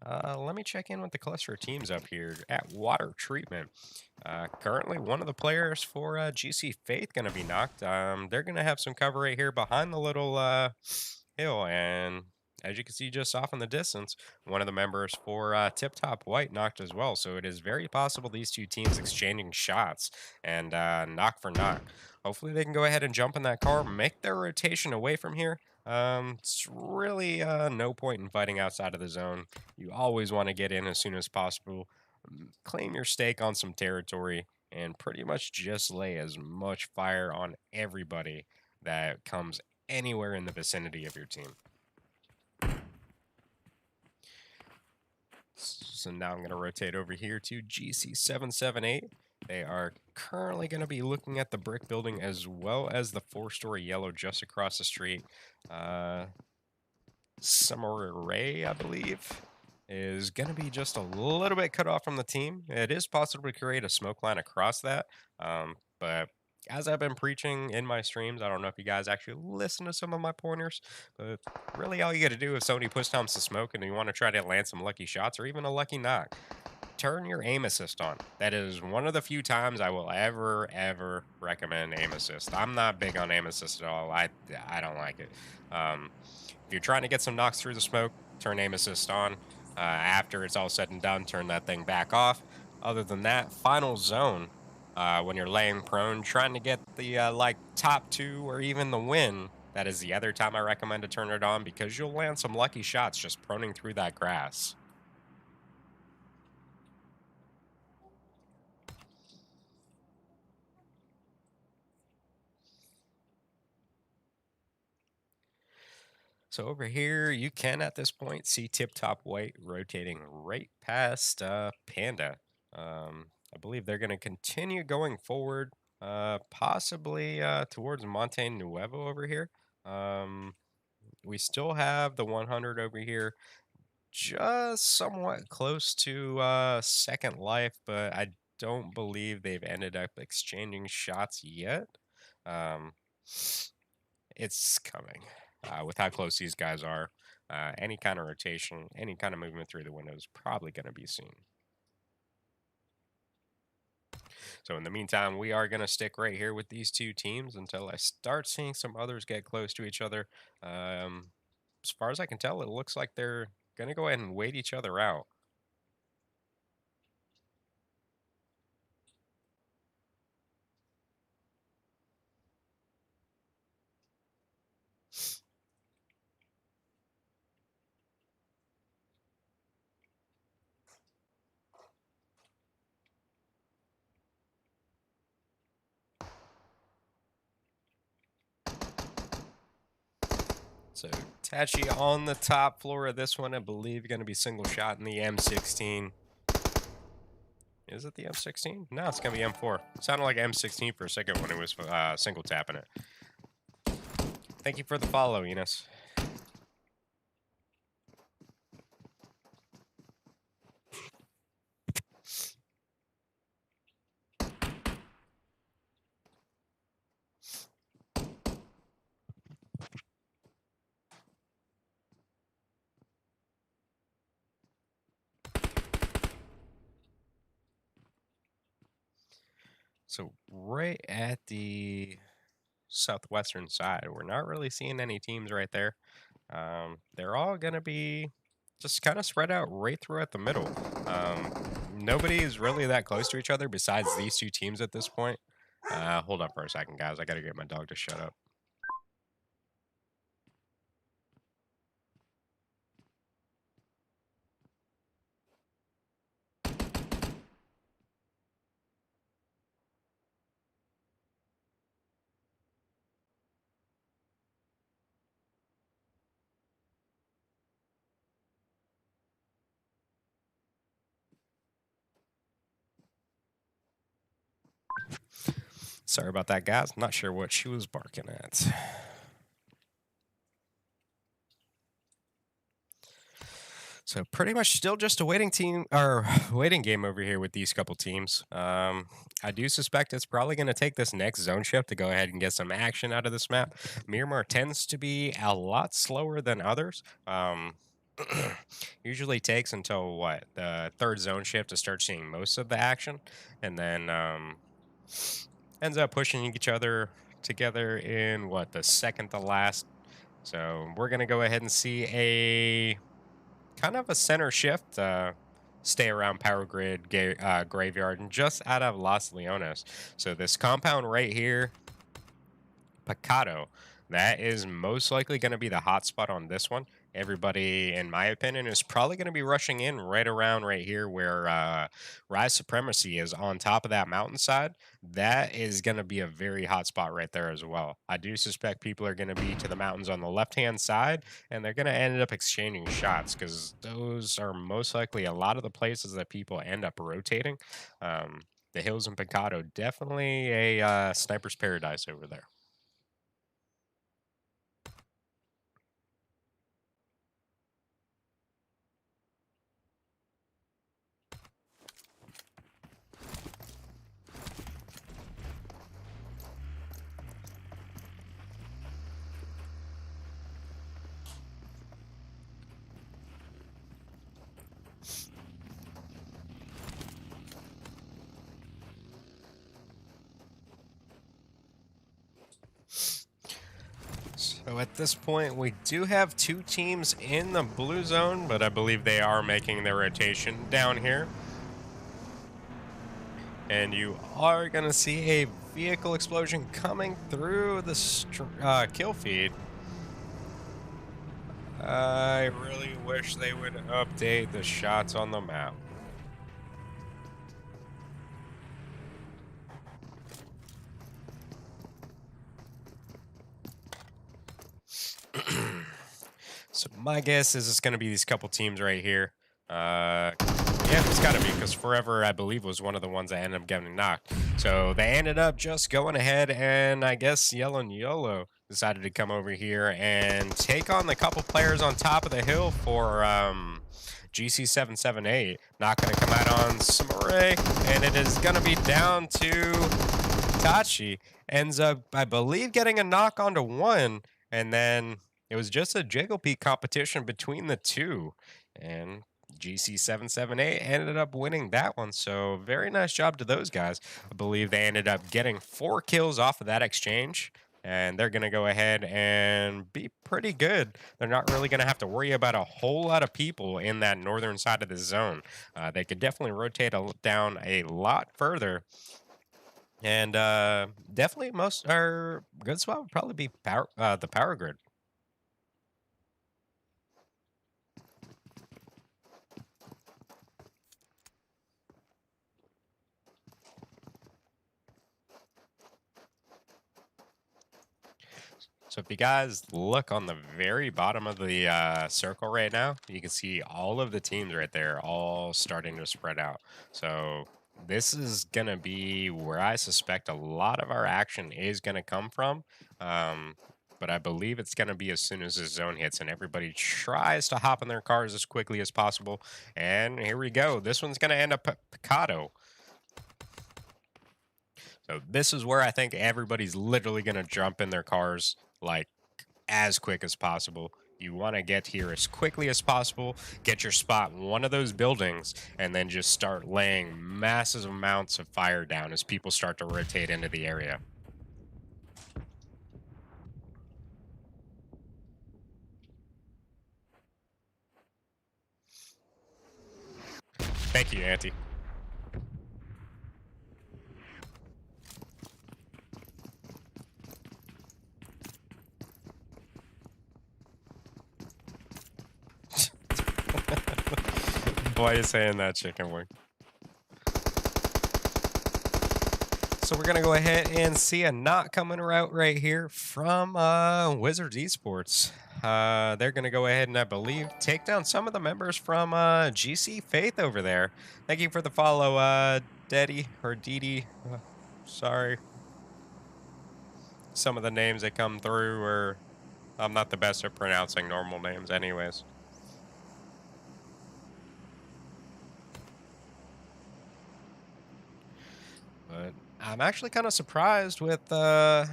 Let me check in with the cluster of teams up here at water treatment. Currently, one of the players for GC Faith going to be knocked. They're going to have some cover right here behind the little hill, and as you can see just off in the distance, one of the members for Tiptop White knocked as well. So it is very possible these two teams exchanging shots and knock for knock. Hopefully they can go ahead and jump in that car, make their rotation away from here. It's really no point in fighting outside of the zone. You always want to get in as soon as possible, claim your stake on some territory, and pretty much just lay as much fire on everybody that comes anywhere in the vicinity of your team. So now I'm going to rotate over here to GC778. They are currently going to be looking at the brick building as well as the 4-story yellow just across the street. Summer Ray, I believe, is going to be just a little bit cut off from the team. It is possible to create a smoke line across that, but as I've been preaching in my streams, I don't know if you guys actually listen to some of my pointers, but really all you got to do if somebody push down some smoke and you want to try to land some lucky shots or even a lucky knock, turn your aim assist on. That is one of the few times I will ever recommend aim assist. I'm not big on aim assist at all. I don't like it. If you're trying to get some knocks through the smoke, turn aim assist on. After it's all said and done, turn that thing back off. Other than that, final zone, when you're laying prone, trying to get the like top 2 or even the win, that is the other time I recommend to turn it on because you'll land some lucky shots just proning through that grass. So over here, you can at this point see Tiptop White rotating right past Panda. I believe they're going to continue going forward, possibly towards Monte Nuevo over here. We still have the 100 over here, just somewhat close to Second Life, but I don't believe they've ended up exchanging shots yet. Um, it's coming. With how close these guys are, any kind of rotation, any kind of movement through the window is probably going to be seen. So in the meantime, we are going to stick right here with these two teams until I start seeing some others get close to each other. As far as I can tell, it looks like they're going to go ahead and wait each other out. So Tachi on the top floor of this one, I believe, going to be single shot in the M16. Is it the M16? No, it's going to be M4. It sounded like M16 for a second when it was single tapping it. Thank you for the follow, Enos. So right at the southwestern side, we're not really seeing any teams right there. They're all going to be just kind of spread out right throughout the middle. Nobody is really that close to each other besides these two teams at this point. Hold up for a second, guys. I got to get my dog to shut up. Sorry about that, guys. Not sure what she was barking at. So pretty much still just a waiting team or waiting game over here with these couple teams. I do suspect it's probably going to take this next zone shift to go ahead and get some action out of this map. Miramar tends to be a lot slower than others. Usually takes until what, the third zone shift to start seeing most of the action, and then ends up pushing each other together in what, the second to last. So we're gonna go ahead and see a kind of a center shift, stay around Power Grid Graveyard and just out of Los Leones. So this compound right here, Picado, That is most likely going to be the hot spot on this one. Everybody, in my opinion, is probably going to be rushing in right around right here where Rise Supremacy is on top of that mountainside. That is going to be a very hot spot right there as well. I do suspect people are going to be to the mountains on the left-hand side, and they're going to end up exchanging shots because those are most likely a lot of the places that people end up rotating. The hills in Picado, definitely a sniper's paradise over there. So at this point, we do have two teams in the blue zone, but I believe they are making their rotation down here. And you are going to see a vehicle explosion coming through the kill feed. I really wish they would update the shots on the map. So my guess is it's going to be these couple teams right here. Yeah, it's got to be because Forever, I believe, was one of the ones that ended up getting knocked. So they ended up just going ahead, and I guess Yellow and YOLO decided to come over here and take on the couple players on top of the hill for GC778. Not going to come out on Samure, and it is going to be down to Tachi. Ends up, I believe, getting a knock onto one, and then it was just a Jiggle Peak competition between the two. And GC778 ended up winning that one. So very nice job to those guys. I believe they ended up getting 4 kills off of that exchange. And they're going to go ahead and be pretty good. They're not really going to have to worry about a whole lot of people in that northern side of the zone. They could definitely rotate down a lot further. And definitely most our good spot would probably be the power grid. So if you guys look on the very bottom of the circle right now, you can see all of the teams right there all starting to spread out. So this is going to be where I suspect a lot of our action is going to come from. But I believe it's going to be as soon as the zone hits and everybody tries to hop in their cars as quickly as possible. And here we go. This one's going to end up at Picado. So this is where I think everybody's literally going to jump in their cars like as quick as possible. You want to get here as quickly as possible, get your spot in one of those buildings, and then just start laying massive amounts of fire down as people start to rotate into the area. Thank you, Auntie. Why are you saying that, chicken wing? So we're going to go ahead and see a knock coming out right here from Wizards Esports. They're going to go ahead and, I believe, take down some of the members from GC Faith over there. Thank you for the follow, Deddy or Didi. Sorry. Some of the names that come through are... I'm not the best at pronouncing normal names anyways. But I'm actually kind of surprised with how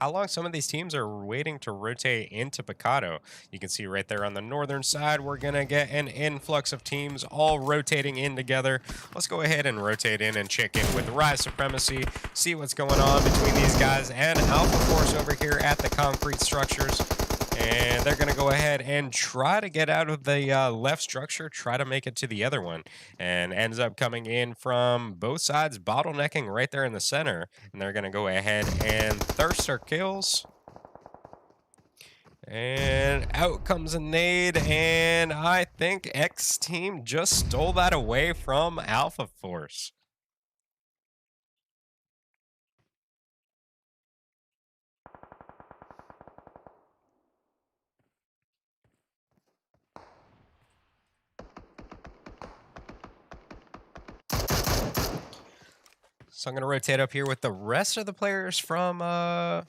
long some of these teams are waiting to rotate into Picado. You can see right there on the northern side, we're going to get an influx of teams all rotating in together. Let's go ahead and rotate in and check in with Rise Supremacy, see what's going on between these guys and Alpha Force over here at the concrete structures. And they're going to go ahead and try to get out of the left structure, try to make it to the other one. And ends up coming in from both sides, bottlenecking right there in the center. And they're going to go ahead and thirst their kills. And out comes a nade, and I think X team just stole that away from Alpha Force. So I'm going to rotate up here with the rest of the players from, well,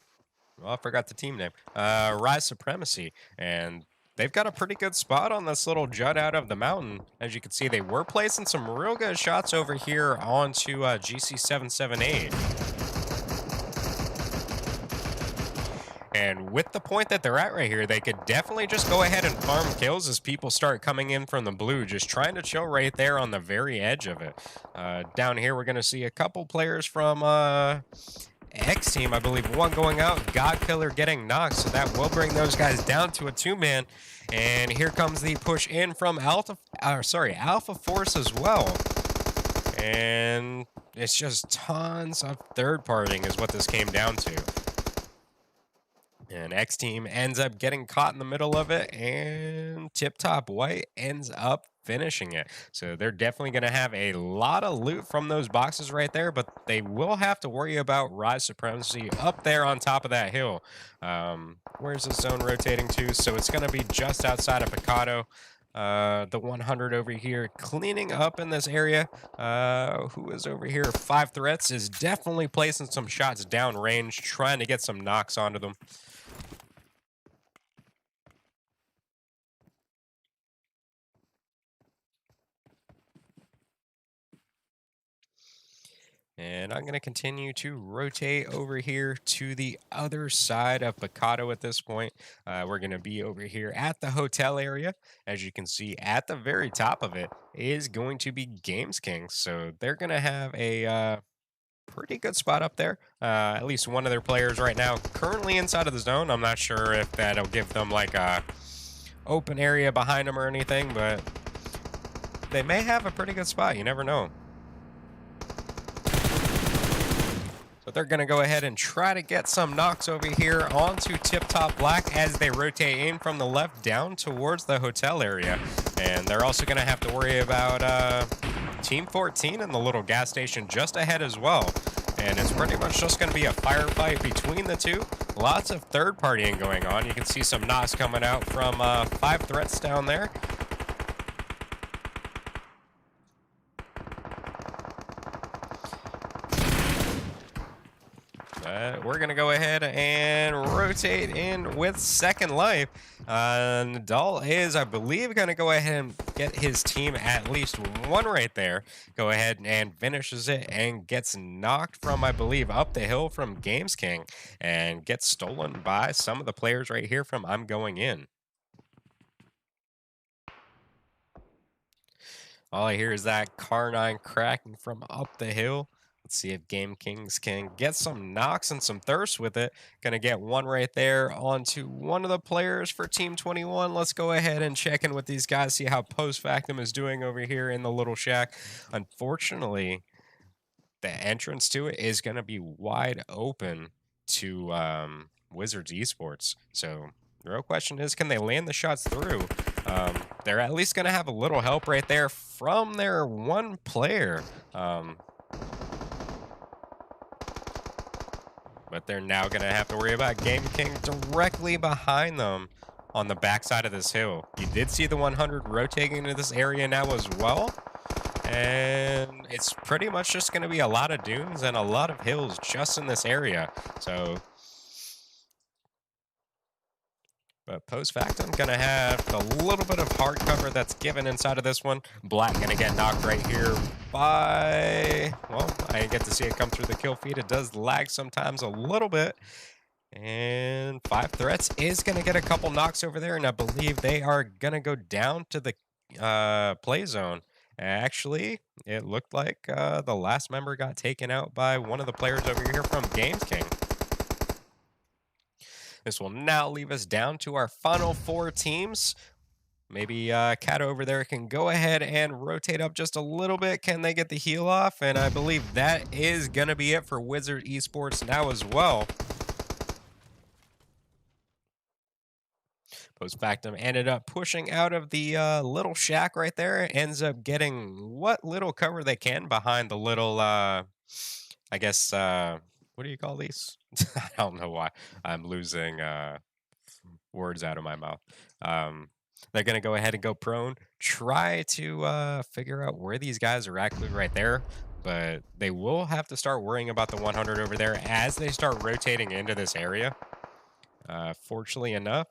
I forgot the team name, Rise Supremacy. And they've got a pretty good spot on this little jut out of the mountain. As you can see, they were placing some real good shots over here onto GC778. And with the point that they're at right here, they could definitely just go ahead and farm kills as people start coming in from the blue, just trying to chill right there on the very edge of it. Down here, we're going to see a couple players from X team. I believe one going out, God Killer getting knocked, so that will bring those guys down to a 2-man. And here comes the push in from Alpha Force as well. And it's just tons of third partying is what this came down to. And X team ends up getting caught in the middle of it, and Tiptop White ends up finishing it. So they're definitely going to have a lot of loot from those boxes right there, but they will have to worry about Rise Supremacy up there on top of that hill. Where's the zone rotating to? So it's going to be just outside of Picado. The 100 over here cleaning up in this area. Who is over here? 5 Threats is definitely placing some shots downrange, trying to get some knocks onto them. And I'm going to continue to rotate over here to the other side of Picado at this point. We're going to be over here at the hotel area. As you can see, at the very top of it is going to be Games King. So they're going to have a pretty good spot up there. At least one of their players right now currently inside of the zone. I'm not sure if that'll give them like a open area behind them or anything, but they may have a pretty good spot. You never know. But they're going to go ahead and try to get some knocks over here onto Tiptop Black as they rotate in from the left down towards the hotel area. And they're also going to have to worry about Team 14 in the little gas station just ahead as well. And it's pretty much just going to be a firefight between the two. Lots of third partying going on. You can see some knocks coming out from 5 Threats down there. We're going to go ahead and rotate in with Second Life. Nadal is, I believe, going to go ahead and get his team at least one right there. Go ahead and finishes it and gets knocked from, I believe, up the hill from Games King and gets stolen by some of the players right here from I'm Going In. All I hear is that Car9 cracking from up the hill. Let's see if Game Kings can get some knocks and some thirst with it. Gonna get one right there onto one of the players for Team 21. Let's go ahead and check in with these guys, see how Post Factum is doing over here in the little shack. Unfortunately, the entrance to it is gonna be wide open to Wizards Esports. So the real question is, can they land the shots through? They're at least going to have a little help right there from their one player. But they're now going to have to worry about Game King directly behind them on the backside of this hill. You did see the 100 rotating into this area now as well. And it's pretty much just going to be a lot of dunes and a lot of hills just in this area. So... But post factum gonna have a little bit of hard cover that's given inside of this one. Black gonna get knocked right here by, well, I didn't get to see it come through the kill feed. It does lag sometimes a little bit. And 5 Threats is gonna get a couple knocks over there, and I believe they are gonna go down to the play zone. Actually, it looked like the last member got taken out by one of the players over here from Games King. This will now leave us down to our final 4 teams. Maybe Cat over there can go ahead and rotate up just a little bit. Can they get the heal off? And I believe that is going to be it for Wizard Esports now as well. Post factum ended up pushing out of the little shack right there. Ends up getting what little cover they can behind the little, I guess, what do you call these? I don't know why I'm losing words out of my mouth. Um, they're going to go ahead and go prone, try to figure out where these guys are actually right there. But they will have to start worrying about the 100 over there as they start rotating into this area. Fortunately enough,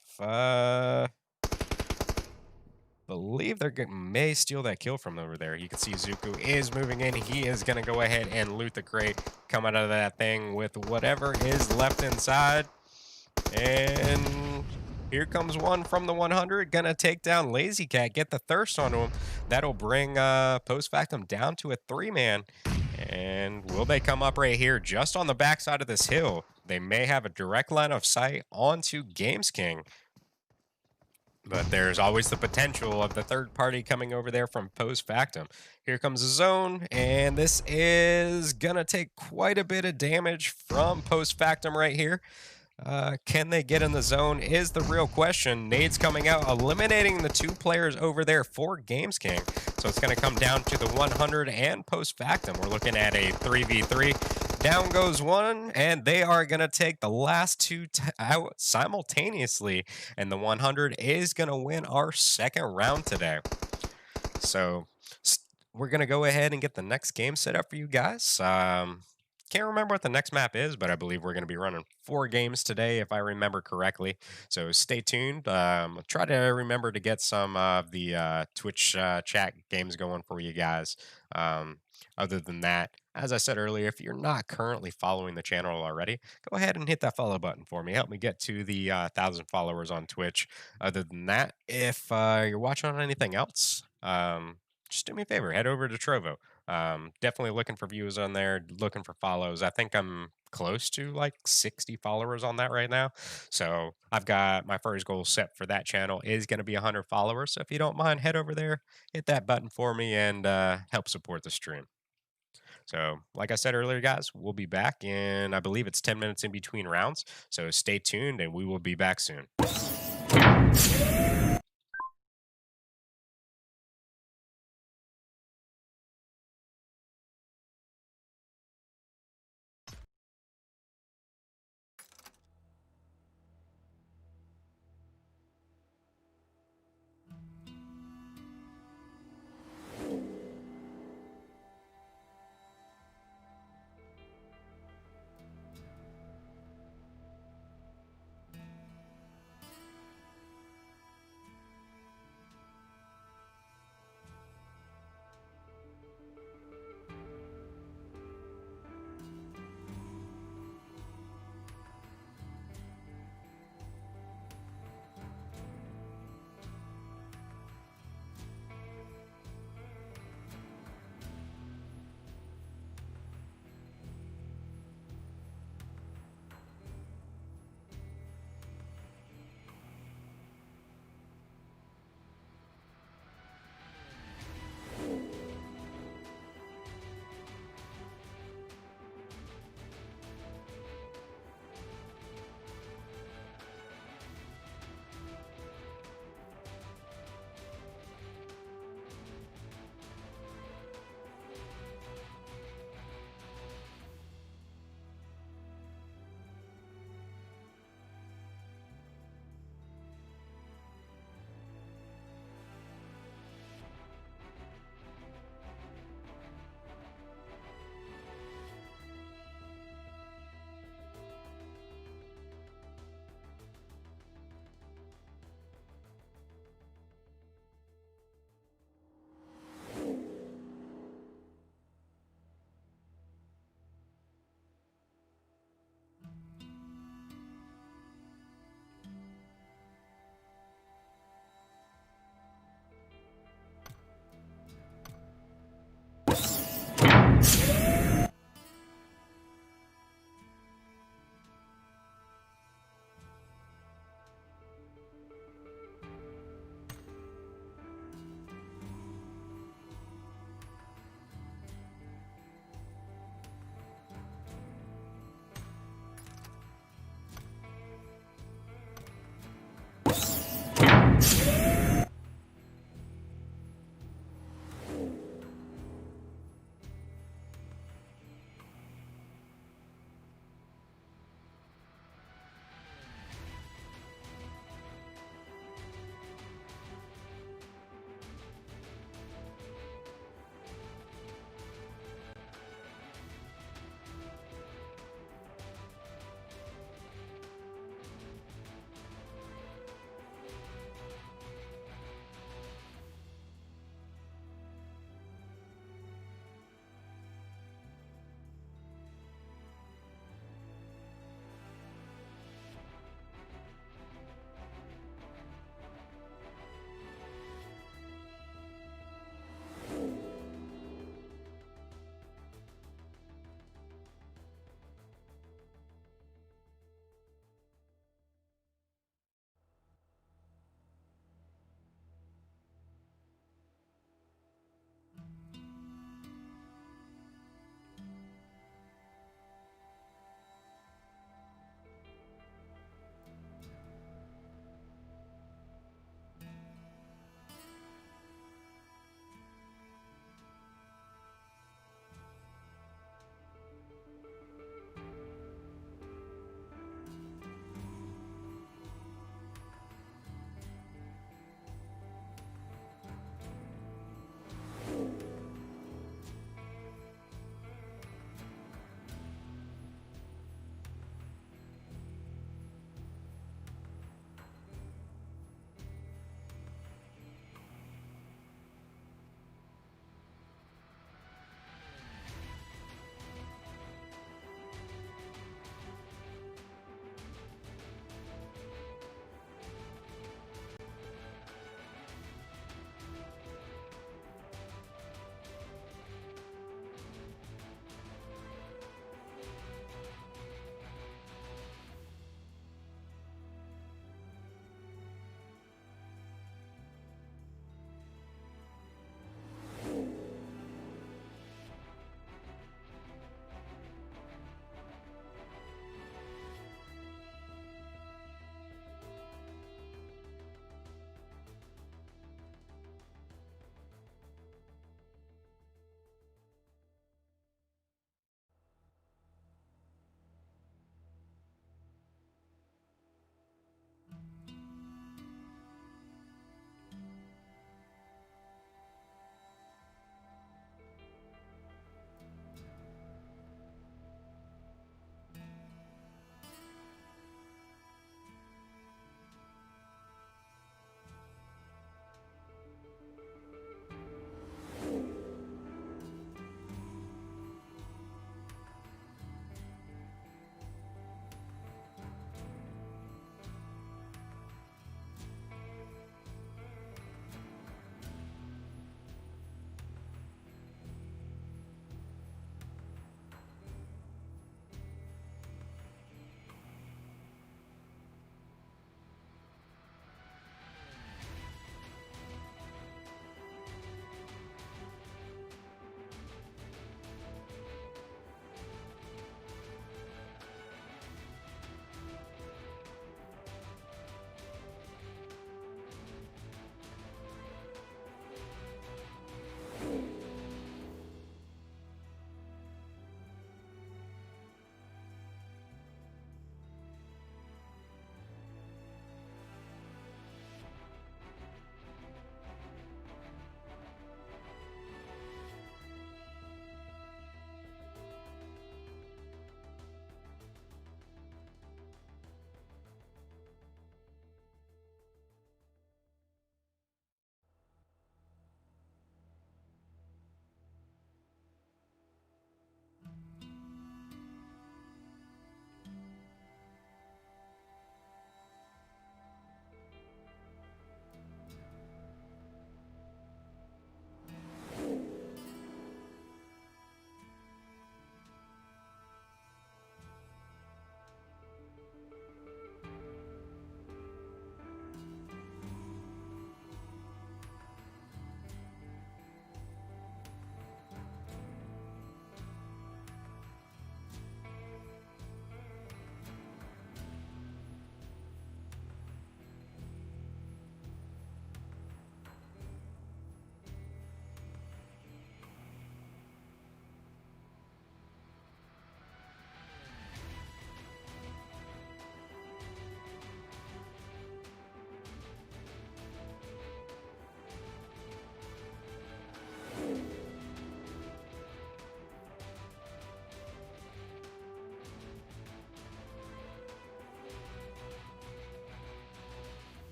believe they're may steal that kill from over there. You can see Zuko is moving in. He is going to go ahead and loot the crate, come out of that thing with whatever is left inside. And here comes one from the 100. Gonna take down Lazy Cat, get the thirst onto him. That'll bring Post Factum down to a 3-man. And will they come up right here just on the backside of this hill? They may have a direct line of sight onto Games King. But there's always the potential of the third party coming over there from Post Factum. Here comes the zone, and this is gonna take quite a bit of damage from Post Factum right here. Can they get in the zone is the real question. Nades coming out, eliminating the 2 players over there for Games King. So it's going to come down to the 100 and Post Factum. We're looking at a 3v3. Down goes one, and they are going to take the last 2 out simultaneously. And the 100 is going to win our second round today. So we're going to go ahead and get the next game set up for you guys. Can't remember what the next map is, but I believe we're going to be running 4 games today, if I remember correctly. So stay tuned. Try to remember to get some of the Twitch chat games going for you guys. Other than that, as I said earlier, if you're not currently following the channel already, go ahead and hit that follow button for me. Help me get to the 1,000 followers on Twitch. Other than that, if you're watching on anything else, just do me a favor, head over to Trovo. Definitely looking for views on there, looking for follows. I think I'm close to like 60 followers on that right now. So I've got my first goal set for that channel is going to be 100 followers. So if you don't mind, head over there, hit that button for me, and help support the stream. So like I said earlier, guys, we'll be back in, I believe it's 10 minutes in between rounds. So stay tuned and we will be back soon.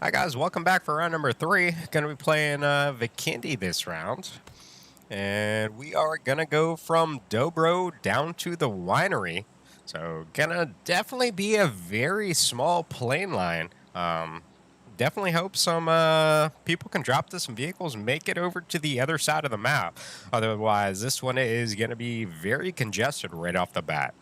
Hi guys, welcome back for round number 3. Gonna be playing Vikindi this round. And we are gonna go from Dobro down to the winery. So gonna definitely be a very small plane line. Definitely hope some people can drop to some vehicles, make it over to the other side of the map. Otherwise, this one is gonna be very congested right off the bat.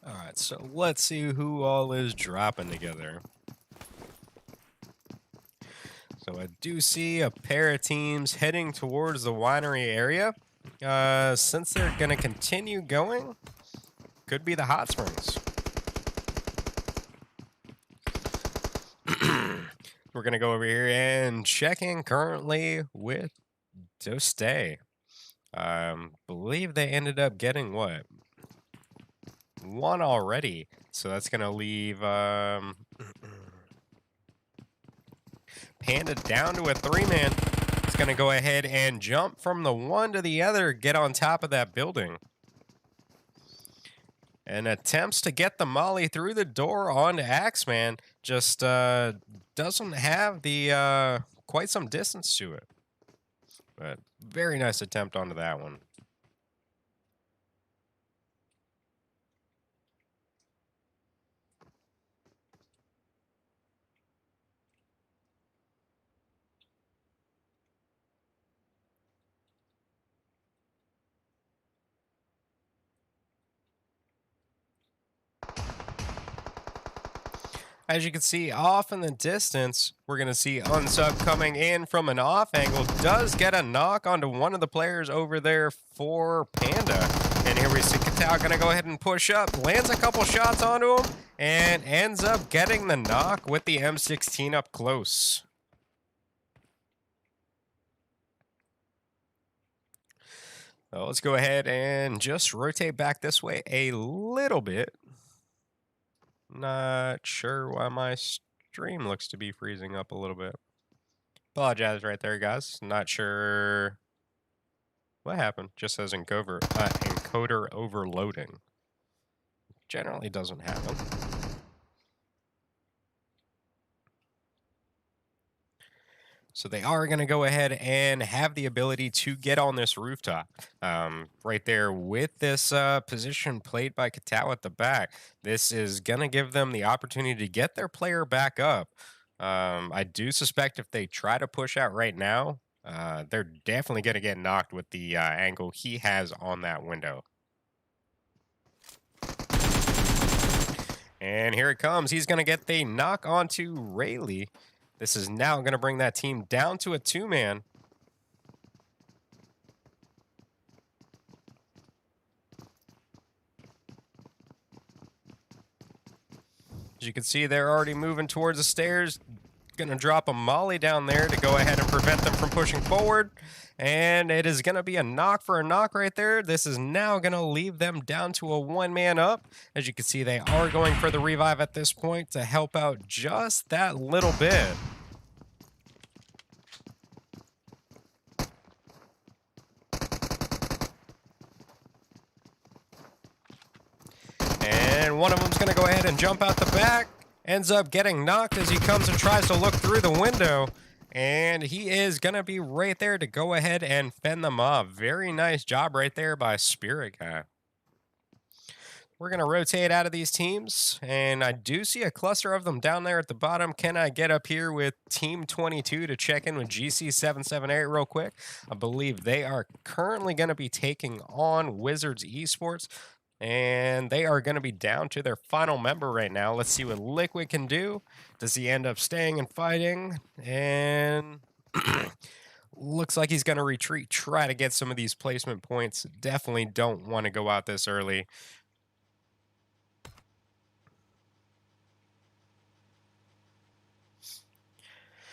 All right, so let's see who all is dropping together. So I do see a pair of teams heading towards the winery area. Since they're going to continue going, could be the hot springs. We're going to go over here and check in currently with Doste. Believe they ended up getting what? One already. So that's going to leave Panda down to a 3-man. It's going to go ahead and jump from the one to the other, get on top of that building. And attempts to get the molly through the door onto Axeman. Just doesn't have the quite some distance to it. But very nice attempt onto that one. As you can see off in the distance, we're going to see Unsub coming in from an off angle. Does get a knock onto one of the players over there for Panda. And here we see Katao going to go ahead and push up. Lands a couple shots onto him and ends up getting the knock with the M16 up close. So let's go ahead and just rotate back this way a little bit. Not sure why my stream looks to be freezing up a little bit. Apologize right there, guys. Not sure what happened. Just says encoder overloading. Generally doesn't happen. So they are going to go ahead and have the ability to get on this rooftop. Right there with this position played by Katao at the back. This is going to give them the opportunity to get their player back up. I do suspect if they try to push out right now, they're definitely going to get knocked with the angle he has on that window. And here it comes. He's going to get the knock onto Rayleigh. This is now going to bring that team down to a 2-man. As you can see, they're already moving towards the stairs. Going to drop a molly down there to go ahead and prevent them from pushing forward. And it is going to be a knock for a knock right there. This is now going to leave them down to a 1-man up. As you can see, they are going for the revive at this point to help out just that little bit. And one of them's going to go ahead and jump out the back. Ends up getting knocked as he comes and tries to look through the window. And he is going to be right there to go ahead and fend them off. Very nice job right there by Spirit Guy. We're going to rotate out of these teams, and I do see a cluster of them down there at the bottom. Can I get up here with Team 22 to check in with GC778 real quick? I believe they are currently going to be taking on Wizards Esports, and they are going to be down to their final member right now. Let's see what Liquid can do. Does he end up staying and fighting? And Looks like he's going to retreat, try to get some of these placement points. Definitely don't want to go out this early.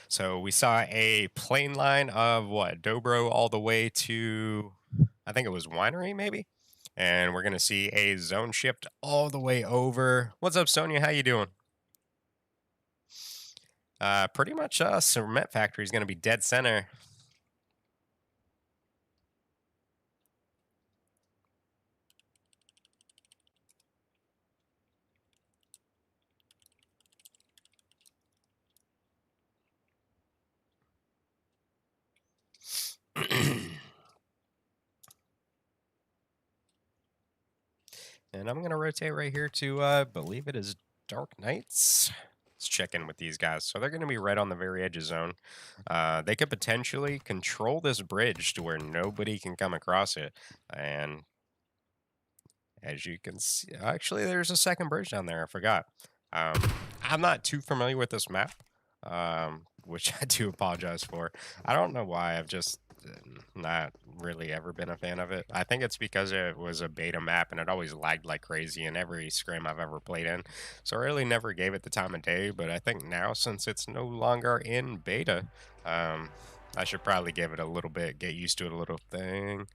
So we saw a plane line of what, Dobro all the way to, I think it was Winery maybe? And we're going to see a zone shift all the way over. What's up, Sonia? How you doing? Pretty much Cement Factory is going to be dead center. And I'm going to rotate right here to, I believe it is Dark Knights. Let's check in with these guys. So they're going to be right on the very edge of zone. They could potentially control this bridge to where nobody can come across it. And as you can see, actually, there's a second bridge down there. I forgot. I'm not too familiar with this map, which I do apologize for. I don't know why. I've just not really ever been a fan of it. I think it's because it was a beta map and it always lagged like crazy in every scrim I've ever played in. So I really never gave it the time of day. But I think now, since it's no longer in beta, I should probably give it a little bit, get used to it a little thing.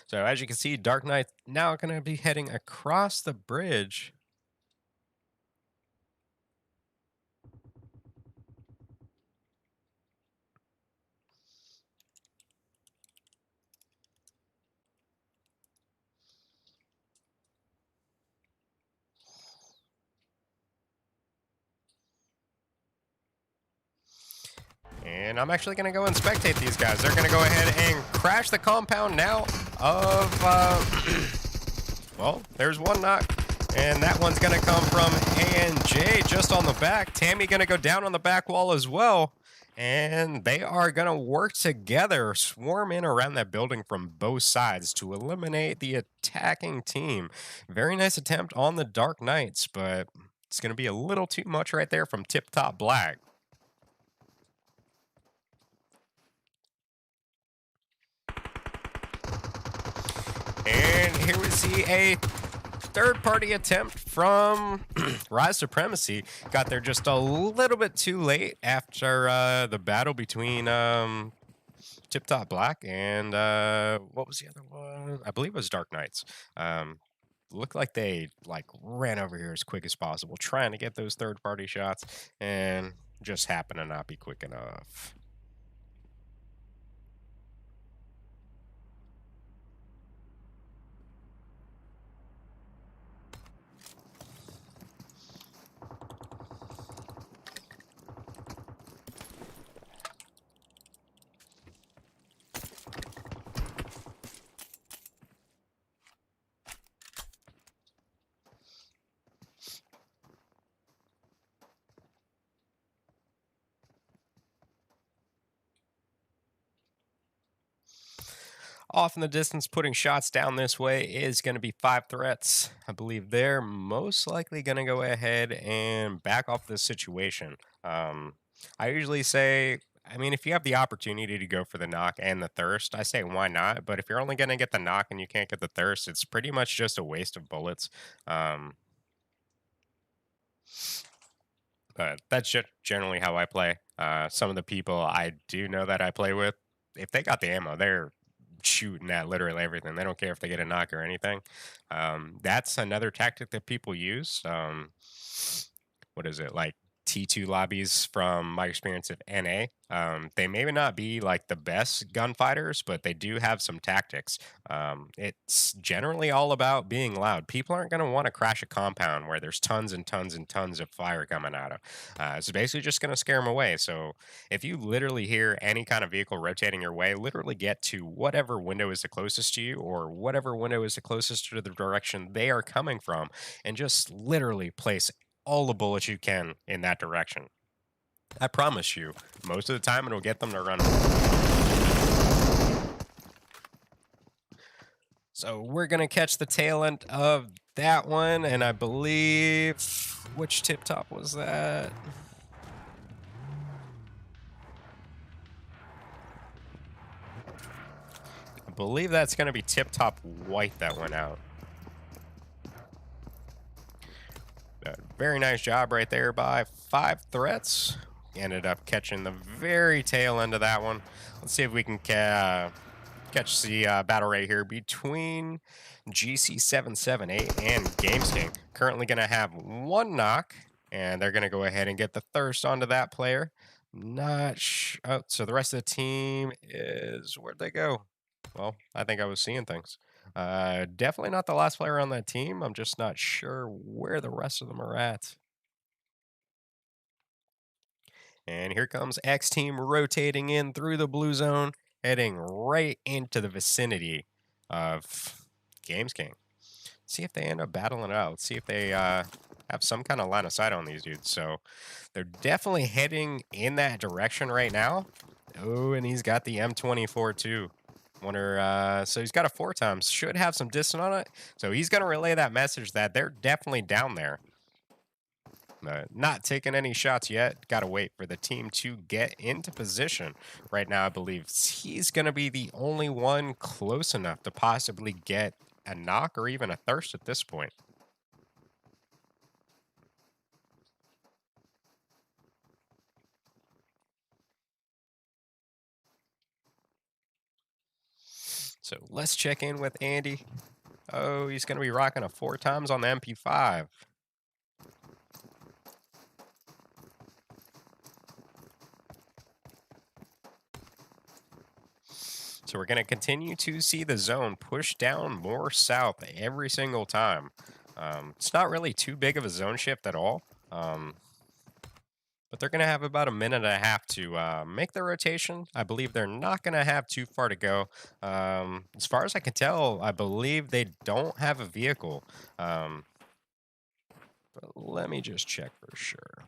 So as you can see, Dark Knight now going to be heading across the bridge. And I'm actually going to go and spectate these guys. They're going to go ahead and crash the compound now of, well, there's one knock. And that one's going to come from A&J just on the back. Tammy going to go down on the back wall as well. And they are going to work together, swarm in around that building from both sides to eliminate the attacking team. Very nice attempt on the Dark Knights, but it's going to be a little too much right there from Tiptop Black. And here we see a third-party attempt from Rise Supremacy. Got there just a little bit too late after the battle between Tiptop Black and what was the other one? I believe it was Dark Knights. Looked like they ran over here as quick as possible, trying to get those third-party shots, and just happened to not be quick enough. Off in the distance, putting shots down this way is going to be 5 threats. I believe they're most likely going to go ahead and back off this situation. I usually say, I mean, if you have the opportunity to go for the knock and the thirst, I say why not? But if you're only going to get the knock and you can't get the thirst, it's pretty much just a waste of bullets. But that's generally how I play. Some of the people I do know that I play with, if they got the ammo, they're shooting at literally everything. They don't care if they get a knock or anything. That's another tactic that people use. What is it, like T2 lobbies from my experience at NA? They may not be like the best gunfighters, but they do have some tactics. It's generally all about being loud. People aren't going to want to crash a compound where there's tons and tons and tons of fire coming out of. It's basically just going to scare them away. So if you literally hear any kind of vehicle rotating your way, literally get to whatever window is the closest to you or whatever window is the closest to the direction they are coming from, and just literally place all the bullets you can in that direction. I promise you, most of the time it'll get them to run. So we're going to catch the tail end of that one, and I believe, which Tiptop was that? I believe that's going to be Tiptop White that went out. Very nice job right there by 5 threats. Ended up catching the very tail end of that one. Let's see if we can catch the battle right here between GC778 and Games King. Currently going to have 1 knock, and they're going to go ahead and get the thirst onto that player. Oh, so the rest of the team is, where'd they go? Well, I think I was seeing things. Definitely not the last player on that team. I'm just not sure where the rest of them are at. And here comes X team rotating in through the blue zone, heading right into the vicinity of Games King. See if they end up battling it out. See if they have some kind of line of sight on these dudes. So they're definitely heading in that direction right now. Oh, and he's got the M24 too. So he's got a 4 times. Should have some distance on it. So he's going to relay that message that they're definitely down there. Not taking any shots yet. Got to wait for the team to get into position. Right now, I believe he's going to be the only one close enough to possibly get a knock or even a thirst at this point. So let's check in with Andy. Oh, he's going to be rocking a 4 times on the MP5. So we're going to continue to see the zone push down more south every single time. It's not really too big of a zone shift at all. But they're going to have about a minute and a half to make the rotation. I believe they're not going to have too far to go. As far as I can tell, I believe they don't have a vehicle. But let me just check for sure.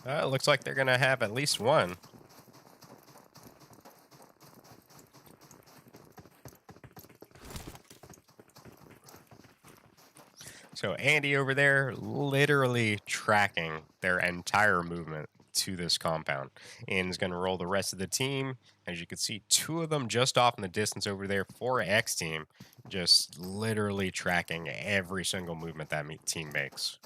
It looks like they're going to have at least one. So Andy over there literally tracking their entire movement to this compound and is going to roll the rest of the team. As you can see, 2 of them just off in the distance over there for X team, just literally tracking every single movement that team makes.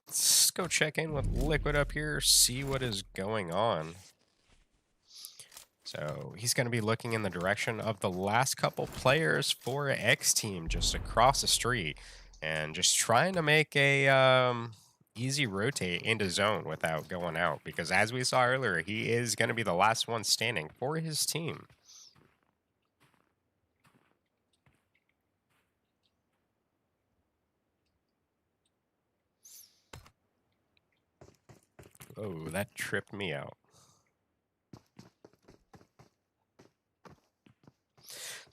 Let's go check in with Liquid up here, see what is going on. So he's going to be looking in the direction of the last couple players for X team just across the street and just trying to make a easy rotate into zone without going out, because as we saw earlier, he is going to be the last one standing for his team. Oh, that tripped me out.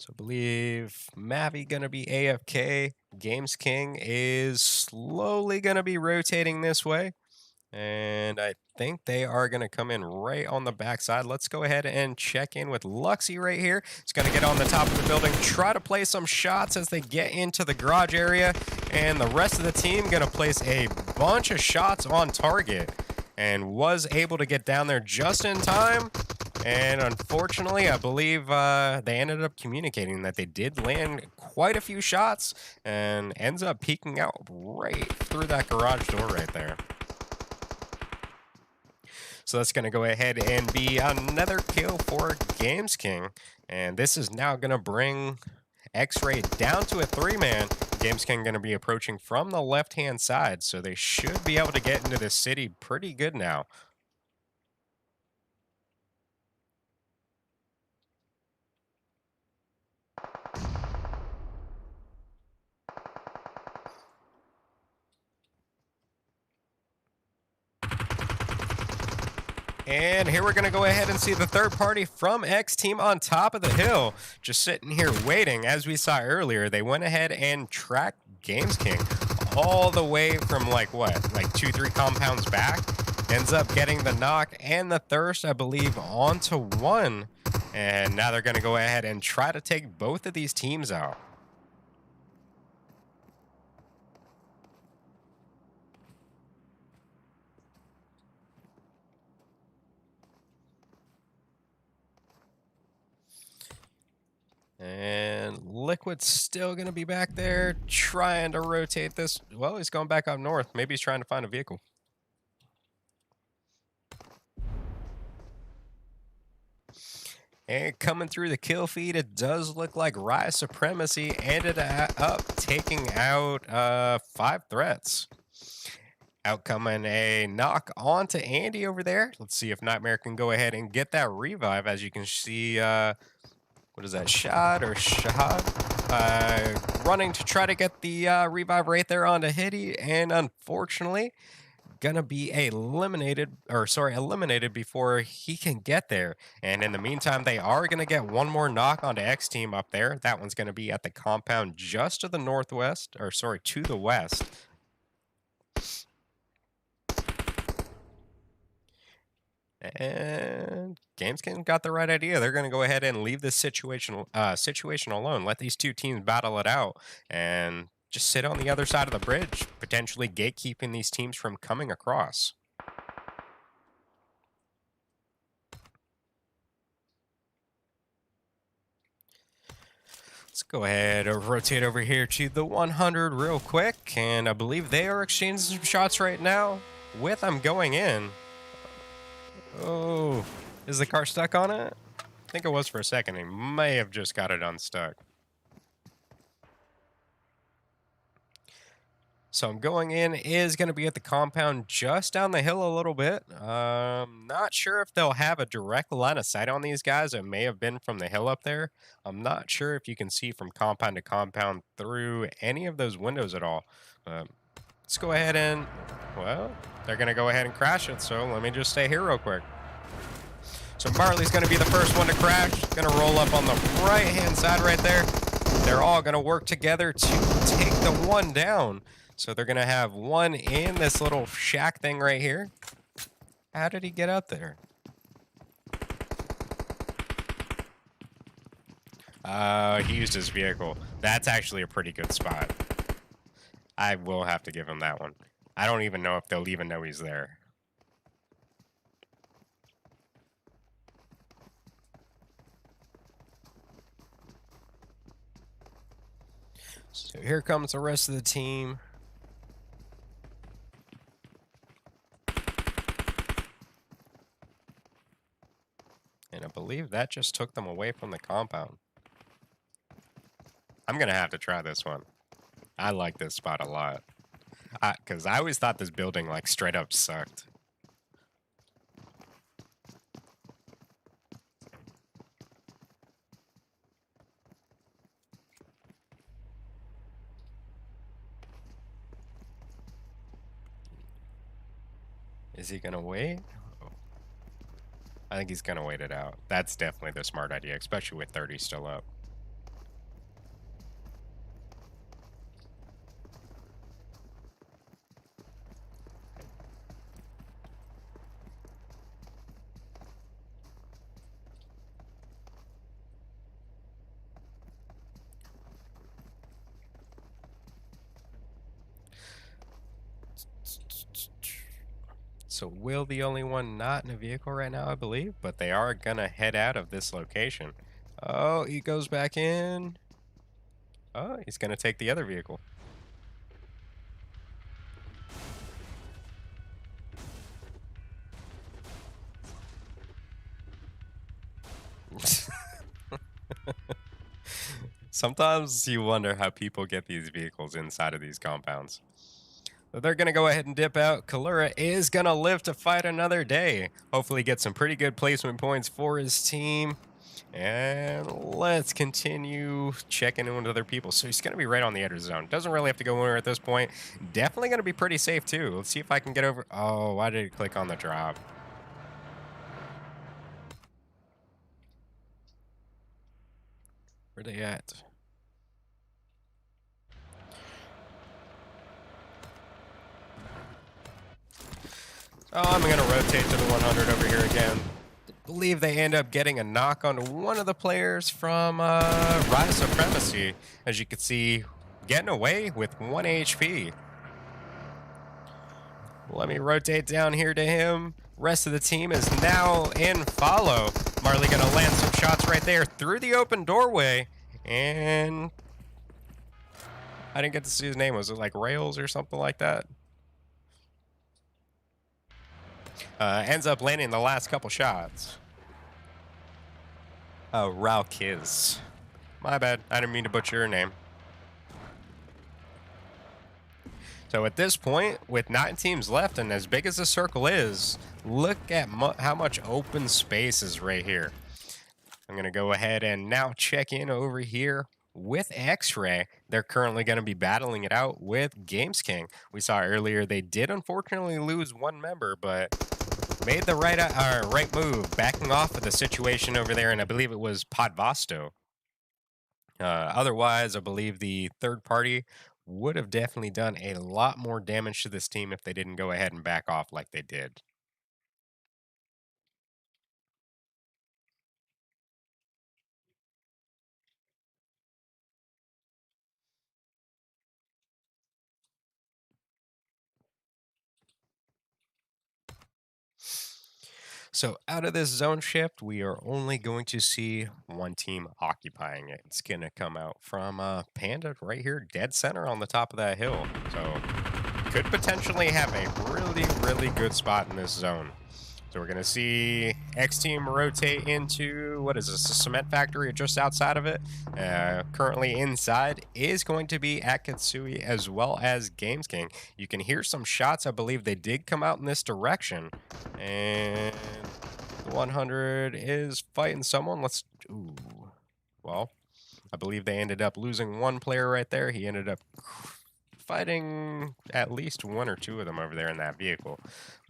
So I believe Mavi gonna be AFK. Games King is slowly gonna be rotating this way. And I think they are going to come in right on the backside. Let's go ahead and check in with Luxy right here. It's going to get on the top of the building, try to play some shots as they get into the garage area. And the rest of the team going to place a bunch of shots on target and was able to get down there just in time. And unfortunately, I believe they ended up communicating that they did land quite a few shots and ends up peeking out right through that garage door right there. So that's going to go ahead and be another kill for Games King. And this is now going to bring X-Ray down to a 3-man. Games King going to be approaching from the left-hand side. So they should be able to get into the city pretty good now. And here we're going to go ahead and see the third party from X Team on top of the hill, just sitting here waiting. As we saw earlier, they went ahead and tracked Games King all the way from like 2-3 compounds back. Ends up getting the knock and the thirst, I believe, onto 1. And now they're going to go ahead and try to take both of these teams out. And Liquid's still going to be back there trying to rotate this. Well, he's going back up north. Maybe he's trying to find a vehicle. And coming through the kill feed, it does look like Rise Supremacy ended up taking out 5 threats. Out coming a knock onto Andy over there. Let's see if Nightmare can go ahead and get that revive. As you can see, what is that, Shad or Shahad? Running to try to get the revive right there onto Hitty, and unfortunately, gonna be eliminated before he can get there. And in the meantime, they are gonna get one more knock onto X team up there. That one's gonna be at the compound just to the northwest, or sorry, to the west. And Gameskin got the right idea. They're going to go ahead and leave this situation alone. Let these two teams battle it out and just sit on the other side of the bridge, potentially gatekeeping these teams from coming across. Let's go ahead and rotate over here to the 100 real quick. And I believe they are exchanging some shots right now. With I'm going in. Oh, is the car stuck on it? I think it was for a second. He may have just got it unstuck. So I'm going in is going to be at the compound just down the hill a little bit. Not sure if they'll have a direct line of sight on these guys. It may have been from the hill up there. I'm not sure if you can see from compound to compound through any of those windows at all. Let's go ahead and, well, they're going to go ahead and crash it, so let me just stay here real quick. So Marley's going to be the first one to crash. Going to roll up on the right-hand side right there. They're all going to work together to take the one down. So they're going to have one in this little shack thing right here. How did he get up there? He used his vehicle. That's actually a pretty good spot. I will have to give him that one. I don't even know if they'll even know he's there. So here comes the rest of the team. And I believe that just took them away from the compound. I'm going to have to try this one. I like this spot a lot. Because I always thought this building, like, straight up sucked. Is he going to wait? Oh. I think he's going to wait it out. That's definitely the smart idea, especially with 30 still up. So Will the only one not in a vehicle right now, I believe, but they are gonna head out of this location. Oh, he goes back in. Oh, he's gonna take the other vehicle. Sometimes you wonder how people get these vehicles inside of these compounds. So they're going to go ahead and dip out. Kalura is going to live to fight another day. Hopefully get some pretty good placement points for his team. And let's continue checking in with other people. So he's going to be right on the edge zone. Doesn't really have to go anywhere at this point. Definitely going to be pretty safe too. Let's see if I can get over. Oh, why did he click on the drop? Where are they at? Oh, I'm going to rotate to the 100 over here again. I believe they end up getting a knock on one of the players from Rise Supremacy. As you can see, getting away with 1 HP. Let me rotate down here to him. Rest of the team is now in follow. Marley going to land some shots right there through the open doorway. And I didn't get to see his name. Was it like Rails or something like that? Ends up landing the last couple shots. Oh, Ralkiz. My bad. I didn't mean to butcher your name. So at this point, with 9 teams left and as big as the circle is, look at how much open space is right here. I'm going to go ahead and now check in over here with X-Ray. They're currently going to be battling it out with Games King. We saw earlier they did unfortunately lose one member, but made the right move, backing off of the situation over there, and I believe it was Podvasto. Otherwise, I believe the third party would have definitely done a lot more damage to this team if they didn't go ahead and back off like they did. So out of this zone shift, we are only going to see one team occupying it. It's going to come out from Panda right here, dead center on the top of that hill. So could potentially have a really, really good spot in this zone. So we're going to see X team rotate into, what is this, a cement factory just outside of it. Currently inside is going to be Akitsui as well as Games King. You can hear some shots. I believe they did come out in this direction. And the 100 is fighting someone. Ooh. Well, I believe they ended up losing one player right there. He ended up fighting at least one or two of them over there in that vehicle.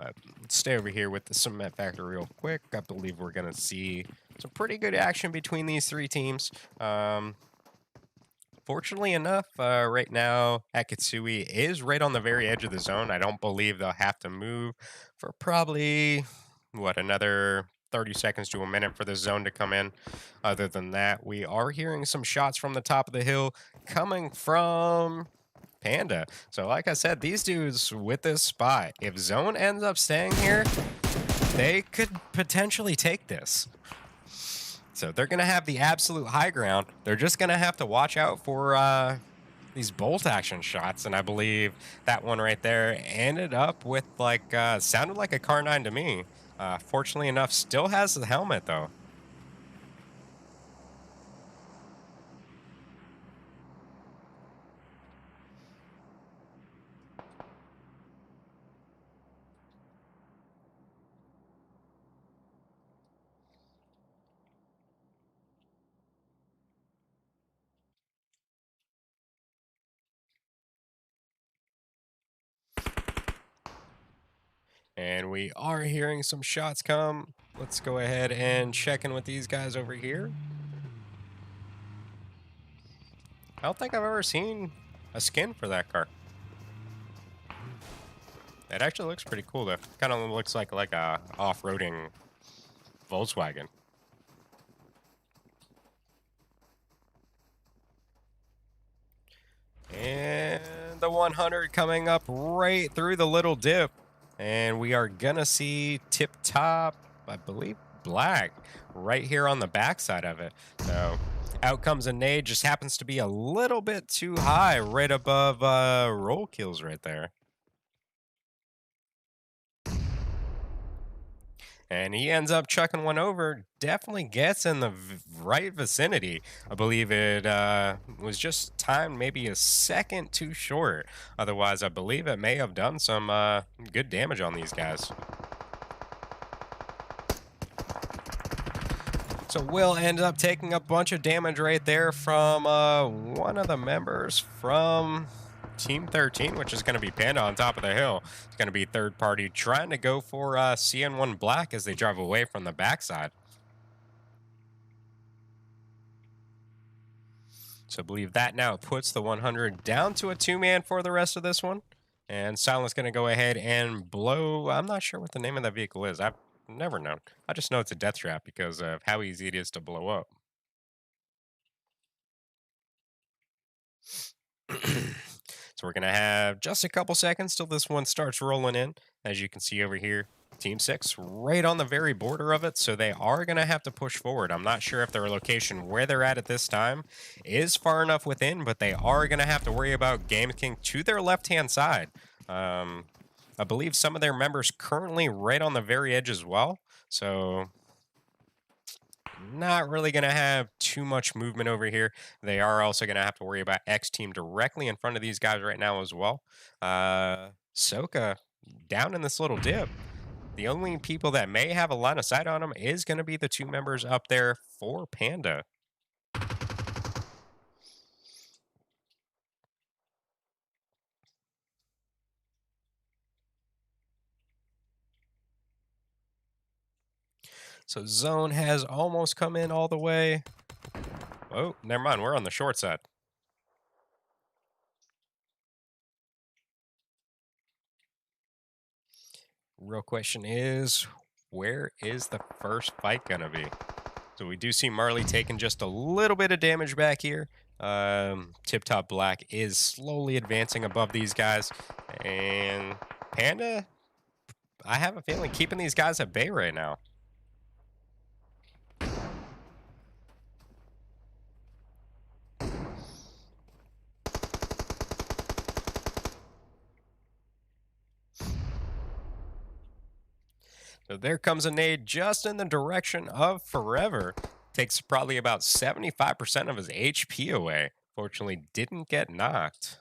Let's stay over here with the cement factory real quick. I believe we're going to see some pretty good action between these 3 teams. Fortunately enough, right now, Akitsui is right on the very edge of the zone. I don't believe they'll have to move for probably, another 30 seconds to a minute for the zone to come in. Other than that, we are hearing some shots from the top of the hill coming from Panda. So like I said, these dudes with this spot, if zone ends up staying here, they could potentially take this. So they're going to have the absolute high ground. They're just going to have to watch out for these bolt action shots. And I believe that one right there ended up with sounded like a Car 9 to me. Fortunately enough, still has the helmet though. And we are hearing some shots come. Let's go ahead and check in with these guys over here. I don't think I've ever seen a skin for that car. It actually looks pretty cool though. Kind of looks like a off-roading Volkswagen. And the 100 coming up right through the little dip. And we are gonna see Tiptop, I believe, black right here on the backside of it. So out comes a nade, just happens to be a little bit too high right above roll kills right there. And he ends up chucking one over. Definitely gets in the right vicinity. I believe it was just timed maybe a second too short. Otherwise, I believe it may have done some good damage on these guys. So Will ended up taking a bunch of damage right there from one of the members from Team 13, which is going to be Panda on top of the hill. It's going to be third party trying to go for CN1 Black as they drive away from the backside. So I believe that now puts the 100 down to a 2-man for the rest of this one. And Silent's going to go ahead and blow. I'm not sure what the name of that vehicle is. I've never known. I just know it's a death trap because of how easy it is to blow up. So we're going to have just a couple seconds till this one starts rolling in, as you can see over here. Team 6 right on the very border of it, so they are going to have to push forward. I'm not sure if their location where they're at this time is far enough within, but they are going to have to worry about Game King to their left-hand side. I believe some of their members currently right on the very edge as well, so not really going to have too much movement over here. They are also going to have to worry about X Team directly in front of these guys right now as well. Soka down in this little dip. The only people that may have a line of sight on him is going to be the 2 members up there for Panda. So zone has almost come in all the way. Oh, never mind. We're on the short side. Real question is, where is the first fight going to be? So we do see Marley taking just a little bit of damage back here. Tiptop Black is slowly advancing above these guys. And Panda, I have a feeling, keeping these guys at bay right now. So there comes a nade just in the direction of Forever. Takes probably about 75% of his HP away. Fortunately, didn't get knocked.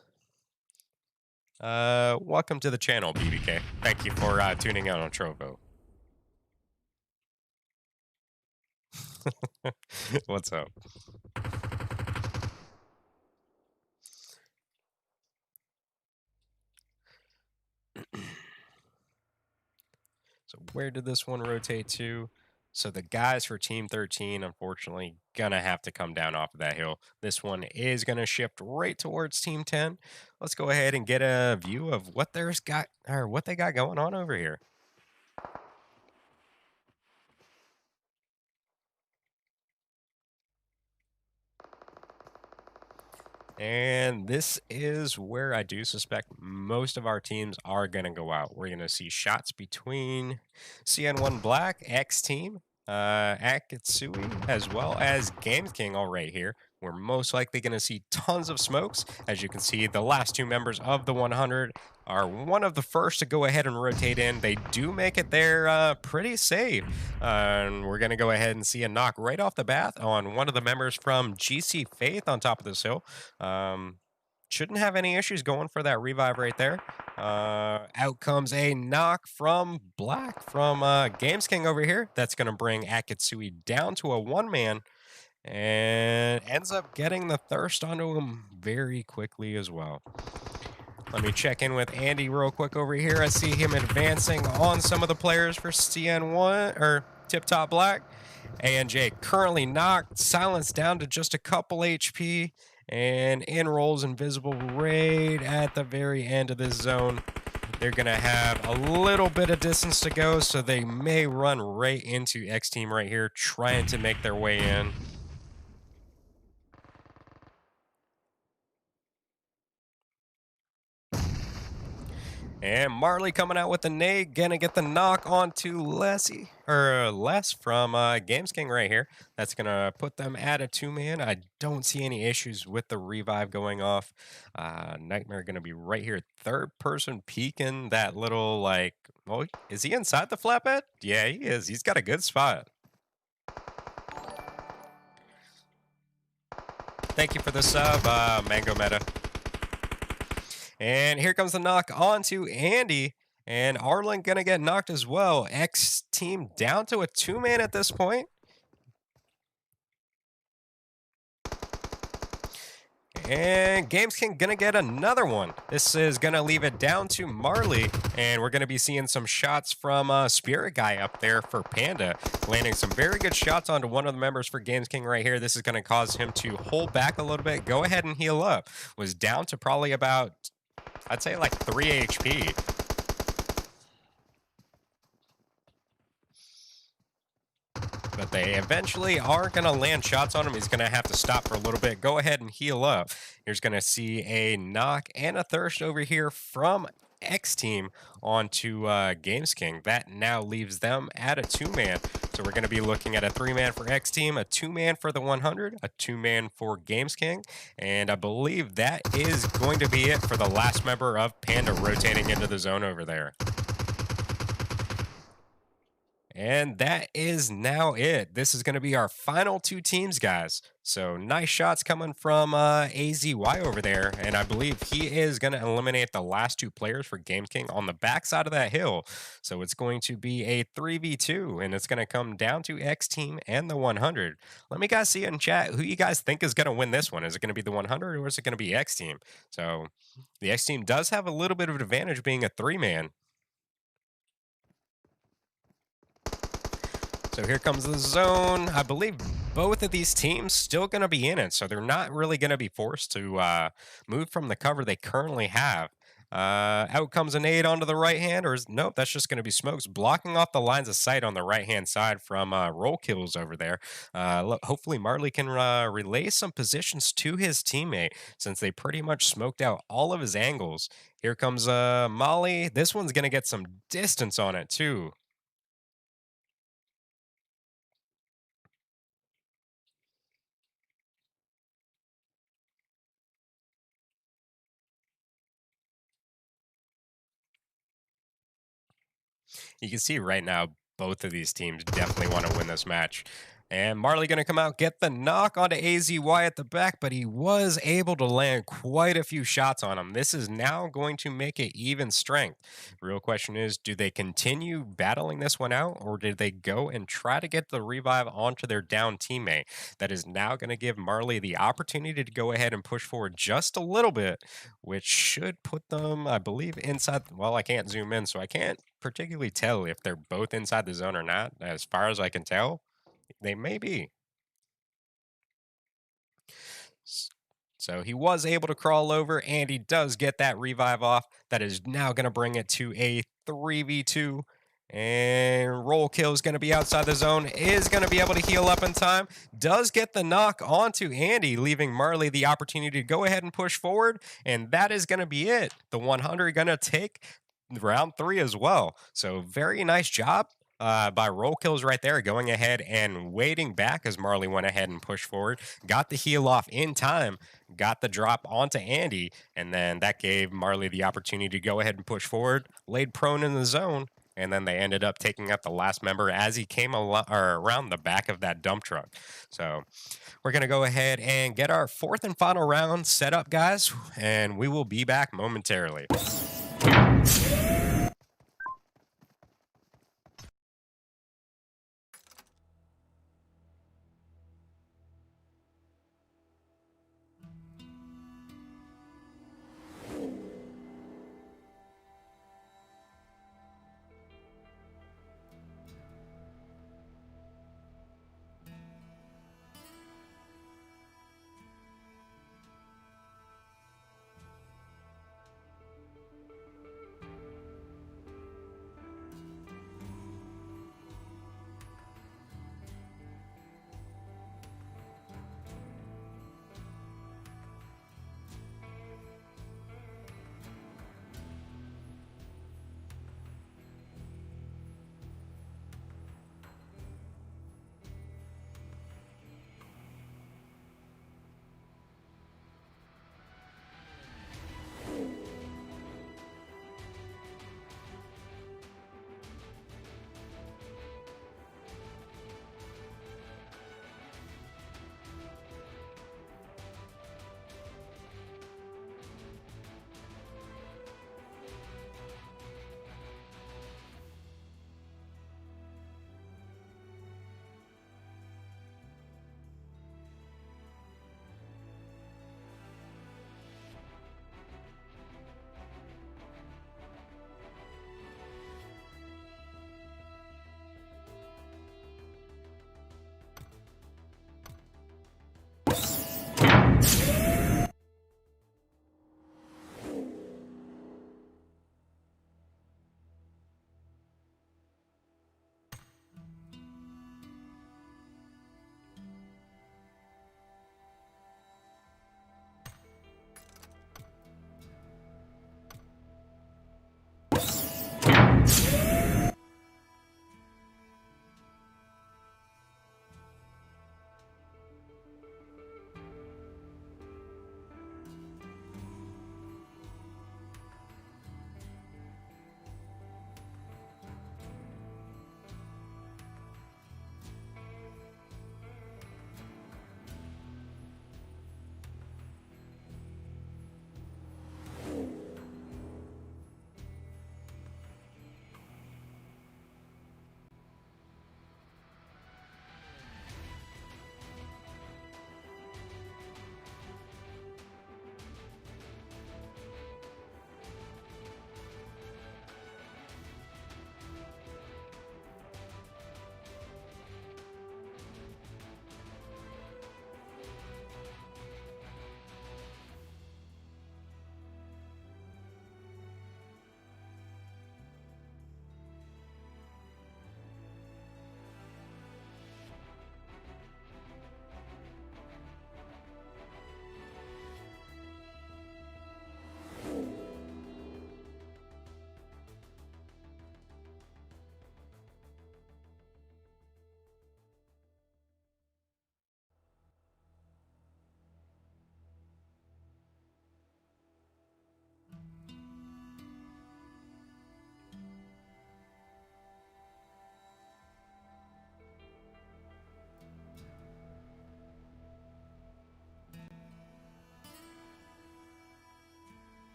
Welcome to the channel, BBK. Thank you for tuning out on Trovo. What's up? So where did this one rotate to? So the guys for Team 13, unfortunately, gonna have to come down off of that hill. This one is gonna shift right towards Team 10. Let's go ahead and get a view of what what they got going on over here. And this is where I do suspect most of our teams are going to go out. We're going to see shots between CN1 Black, X Team, Akitsui, as well as Games King all right here. We're most likely going to see tons of smokes. As you can see, the last 2 members of the 100 are one of the first to go ahead and rotate in. They do make it there pretty safe. And we're going to go ahead and see a knock right off the bat on one of the members from GC Faith on top of this hill. Shouldn't have any issues going for that revive right there. Out comes a knock from Black from Games King over here. That's going to bring Akitsui down to a 1-man and ends up getting the thirst onto him very quickly as well. Let me check in with Andy real quick over here. I see him advancing on some of the players for CN1 or Tiptop Black. ANJ currently knocked, silenced down to just a couple HP, and in rolls Invisible right at the very end of this zone. They're going to have a little bit of distance to go, so they may run right into X Team right here, trying to make their way in. And Marley coming out with the nade, gonna get the knock onto Les from Games King right here. That's gonna put them at a 2-man. I don't see any issues with the revive going off. Nightmare gonna be right here, 3rd person peeking that little oh, is he inside the flatbed? Yeah, he is. He's got a good spot. Thank you for the sub, Mango Meta. And here comes the knock onto Andy. And Arlen gonna get knocked as well. X Team down to a 2-man at this point. And Games King gonna get another one. This is gonna leave it down to Marley. And we're gonna be seeing some shots from Spirit Guy up there for Panda. Landing some very good shots onto one of the members for Games King right here. This is gonna cause him to hold back a little bit. Go ahead and heal up. Was down to probably about, I'd say like 3 HP. But they eventually are going to land shots on him. He's going to have to stop for a little bit. Go ahead and heal up. Here's going to see a knock and a thirst over here from X team onto Games King. That now leaves them at a 2-man. So we're going to be looking at a 3-man for X team, a 2-man for the 100, a 2-man for Games King, and I believe that is going to be it for the last member of Panda rotating into the zone over there. And that is now it. This is going to be our final 2 teams, guys. So nice shots coming from AZY over there. And I believe he is going to eliminate the last 2 players for Game King on the backside of that hill. So it's going to be a 3v2, and it's going to come down to X Team and the 100. Let me guys see in chat who you guys think is going to win this one. Is it going to be the 100 or is it going to be X Team? So the X Team does have a little bit of an advantage being a 3-man. So here comes the zone. I believe both of these teams still going to be in it, so they're not really going to be forced to move from the cover they currently have. Out comes a nade onto the right hand, or nope, that's just going to be smokes blocking off the lines of sight on the right hand side from roll kills over there. Hopefully Marley can relay some positions to his teammate since they pretty much smoked out all of his angles. Here comes Molly. This one's going to get some distance on it too. You can see right now, both of these teams definitely want to win this match. And Marley going to come out, get the knock onto AZY at the back, but he was able to land quite a few shots on him. This is now going to make it even strength. The real question is, do they continue battling this one out, or did they go and try to get the revive onto their down teammate? That is now going to give Marley the opportunity to go ahead and push forward just a little bit, which should put them, I believe, inside. Well, I can't zoom in, so I can't particularly tell if they're both inside the zone or not. As far as I can tell, they may be. S- So he was able to crawl over, and he does get that revive off. That is now going to bring it to a 3v2. And roll kill is going to be outside the zone, is going to be able to heal up in time. Does get the knock onto Andy, leaving Marley the opportunity to go ahead and push forward. And that is going to be it. The 100 going to take round 3 as well. So very nice job by roll kills right there, going ahead and waiting back as Marley went ahead and pushed forward, got the heal off in time, got the drop onto Andy, and then that gave Marley the opportunity to go ahead and push forward, laid prone in the zone, and then they ended up taking out the last member as he came around the back of that dump truck. So we're going to go ahead and get our 4th and final round set up, guys, and we will be back momentarily.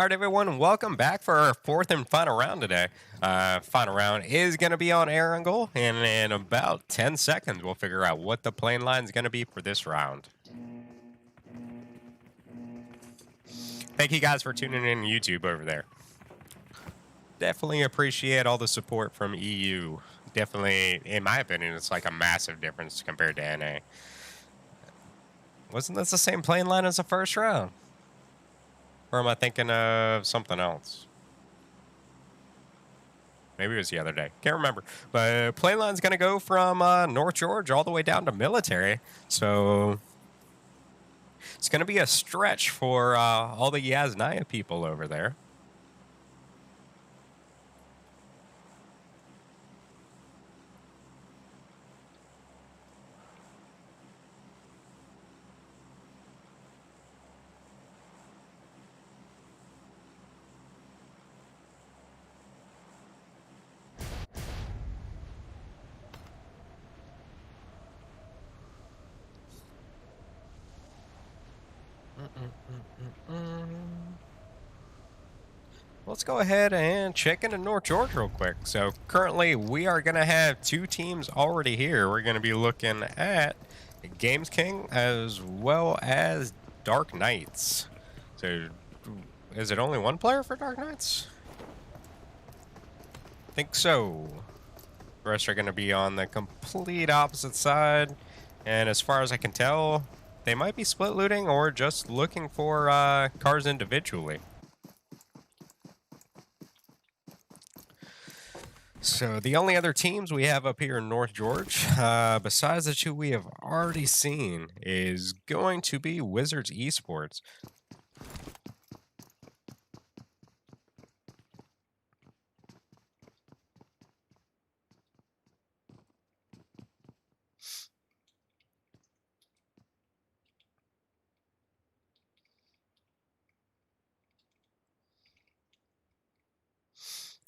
All right, everyone, welcome back for our fourth and final round today. Final round is going to be on air and goal, and in about 10 seconds, we'll figure out what the plane line is going to be for this round. Thank you guys for tuning in YouTube over there. Definitely appreciate all the support from EU. Definitely, in my opinion, it's like a massive difference compared to NA. Wasn't this the same plane line as the first round? Or am I thinking of something else? Maybe it was the other day. Can't remember. But plane line's going to go from North George all the way down to military. So it's going to be a stretch for all the Yasnaya people over there. Let's go ahead and check into North George real quick. So currently we are going to have two teams already here. We're going to be looking at Games King as well as Dark Knights. So is it only one player for Dark Knights? I think so. The rest are going to be on the complete opposite side. And as far as I can tell, they might be split looting or just looking for cars individually. So the only other teams we have up here in North George, besides the two we have already seen, is going to be Wizards Esports.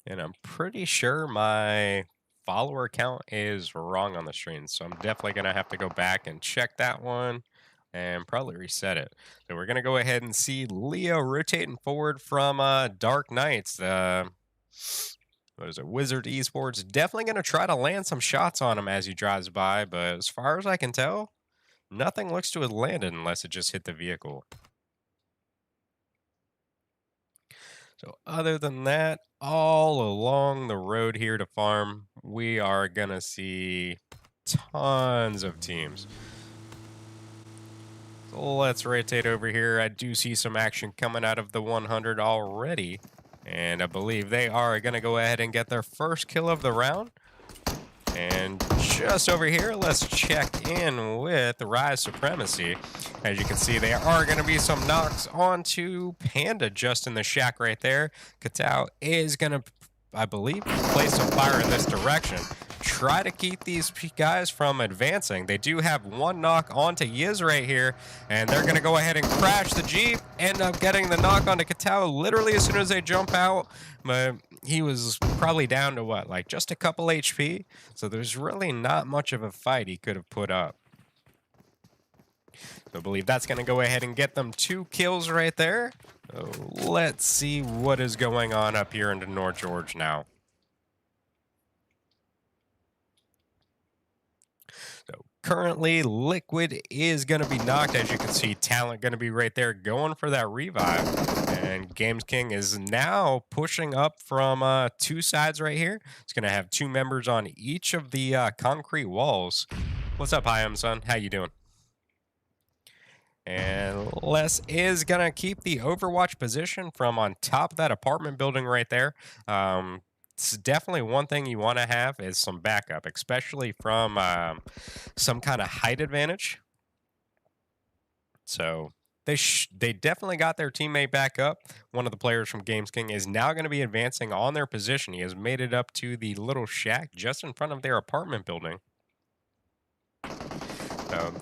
And I'm pretty sure my follower count is wrong on the screen. So I'm definitely going to have to go back and check that one and probably reset it. So we're going to go ahead and see Leo rotating forward from Dark Knights. What is it? Wizard Esports. Definitely going to try to land some shots on him as he drives by. But as far as I can tell, nothing looks to have landed unless it just hit the vehicle. So other than that, all along the road here to farm, we are going to see tons of teams. So let's rotate over here. I do see some action coming out of the 100 already. And I believe they are going to go ahead and get their first kill of the round. And just over here, let's check in with Rise Supremacy. As you can see, there are going to be some knocks onto Panda just in the shack right there. Katao is going to, I believe, place some fire in this direction. Try to keep these guys from advancing. They do have one knock onto Yiz right here, and they're going to go ahead and crash the Jeep, end up getting the knock onto Katao literally as soon as they jump out. But he was probably down to what, like just a couple HP? So there's really not much of a fight he could have put up. So I believe that's going to go ahead and get them 2 kills right there. So let's see what is going on up here into North George now. So currently, Liquid is going to be knocked. As you can see, Talent going to be right there going for that revive. And Games King is now pushing up from 2 sides right here. It's going to have 2 members on each of the concrete walls. What's up, Hyam, son? How you doing? And Les is going to keep the Overwatch position from on top of that apartment building right there. It's definitely one thing you want to have is some backup, especially from some kind of height advantage. So they definitely got their teammate back up. One of the players from Games King is now going to be advancing on their position. He has made it up to the little shack just in front of their apartment building.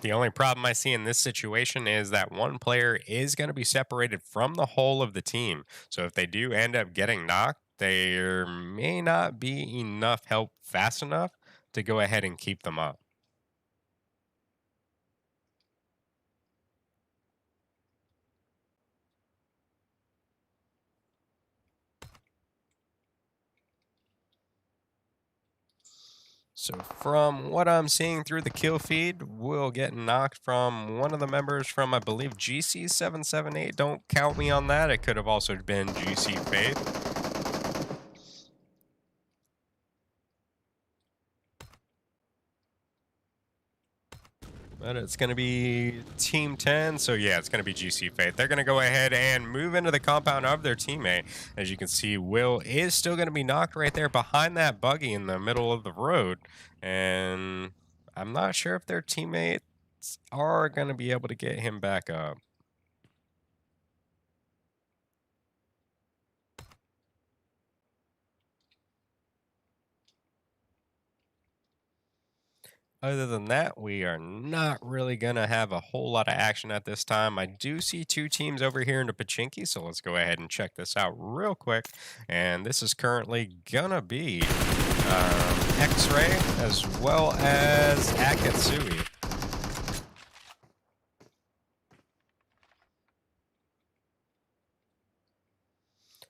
The only problem I see in this situation is that one player is going to be separated from the whole of the team. So if they do end up getting knocked, there may not be enough help fast enough to go ahead and keep them up. So from what I'm seeing through the kill feed, we'll get knocked from one of the members from, I believe, GC778. Don't count me on that. It could have also been GC Faith. But it's going to be Team 10, so yeah, it's going to be GC Faith. They're going to go ahead and move into the compound of their teammate. As you can see, Will is still going to be knocked right there behind that buggy in the middle of the road. And I'm not sure if their teammates are going to be able to get him back up. Other than that, we are not really going to have a whole lot of action at this time. I do see two teams over here in the Pachinki, so let's go ahead and check this out real quick. And this is currently going to be X-Ray as well as Akatsuki.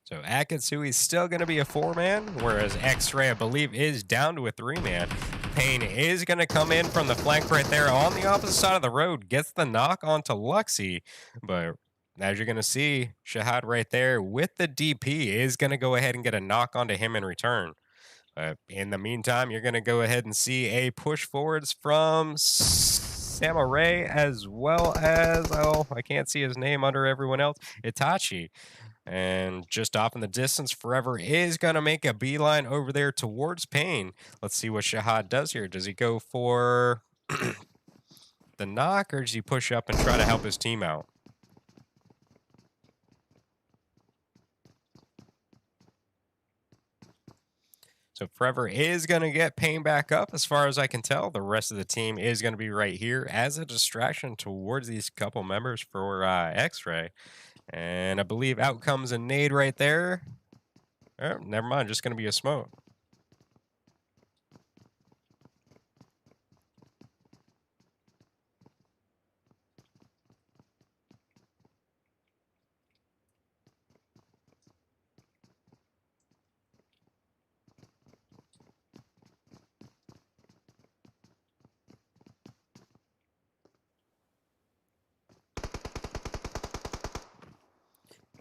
So Akatsuki is still going to be a 4-man, whereas X-Ray, I believe, is down to a 3-man. Payne is going to come in from the flank right there on the opposite side of the road, gets the knock onto Luxy, but as you're going to see, Shahad right there with the DP is going to go ahead and get a knock onto him in return. In the meantime, you're going to go ahead and see a push forwards from Samurai as well as, oh, I can't see his name under everyone else, Itachi. And just off in the distance, Forever is going to make a beeline over there towards Payne. Let's see what Shahad does here. Does he go for the knock, or does he push up and try to help his team out? So Forever is going to get Payne back up as far as I can tell. The rest of the team is going to be right here as a distraction towards these couple members for X-Ray. And I believe out comes a nade right there. Oh, never mind, just going to be a smoke.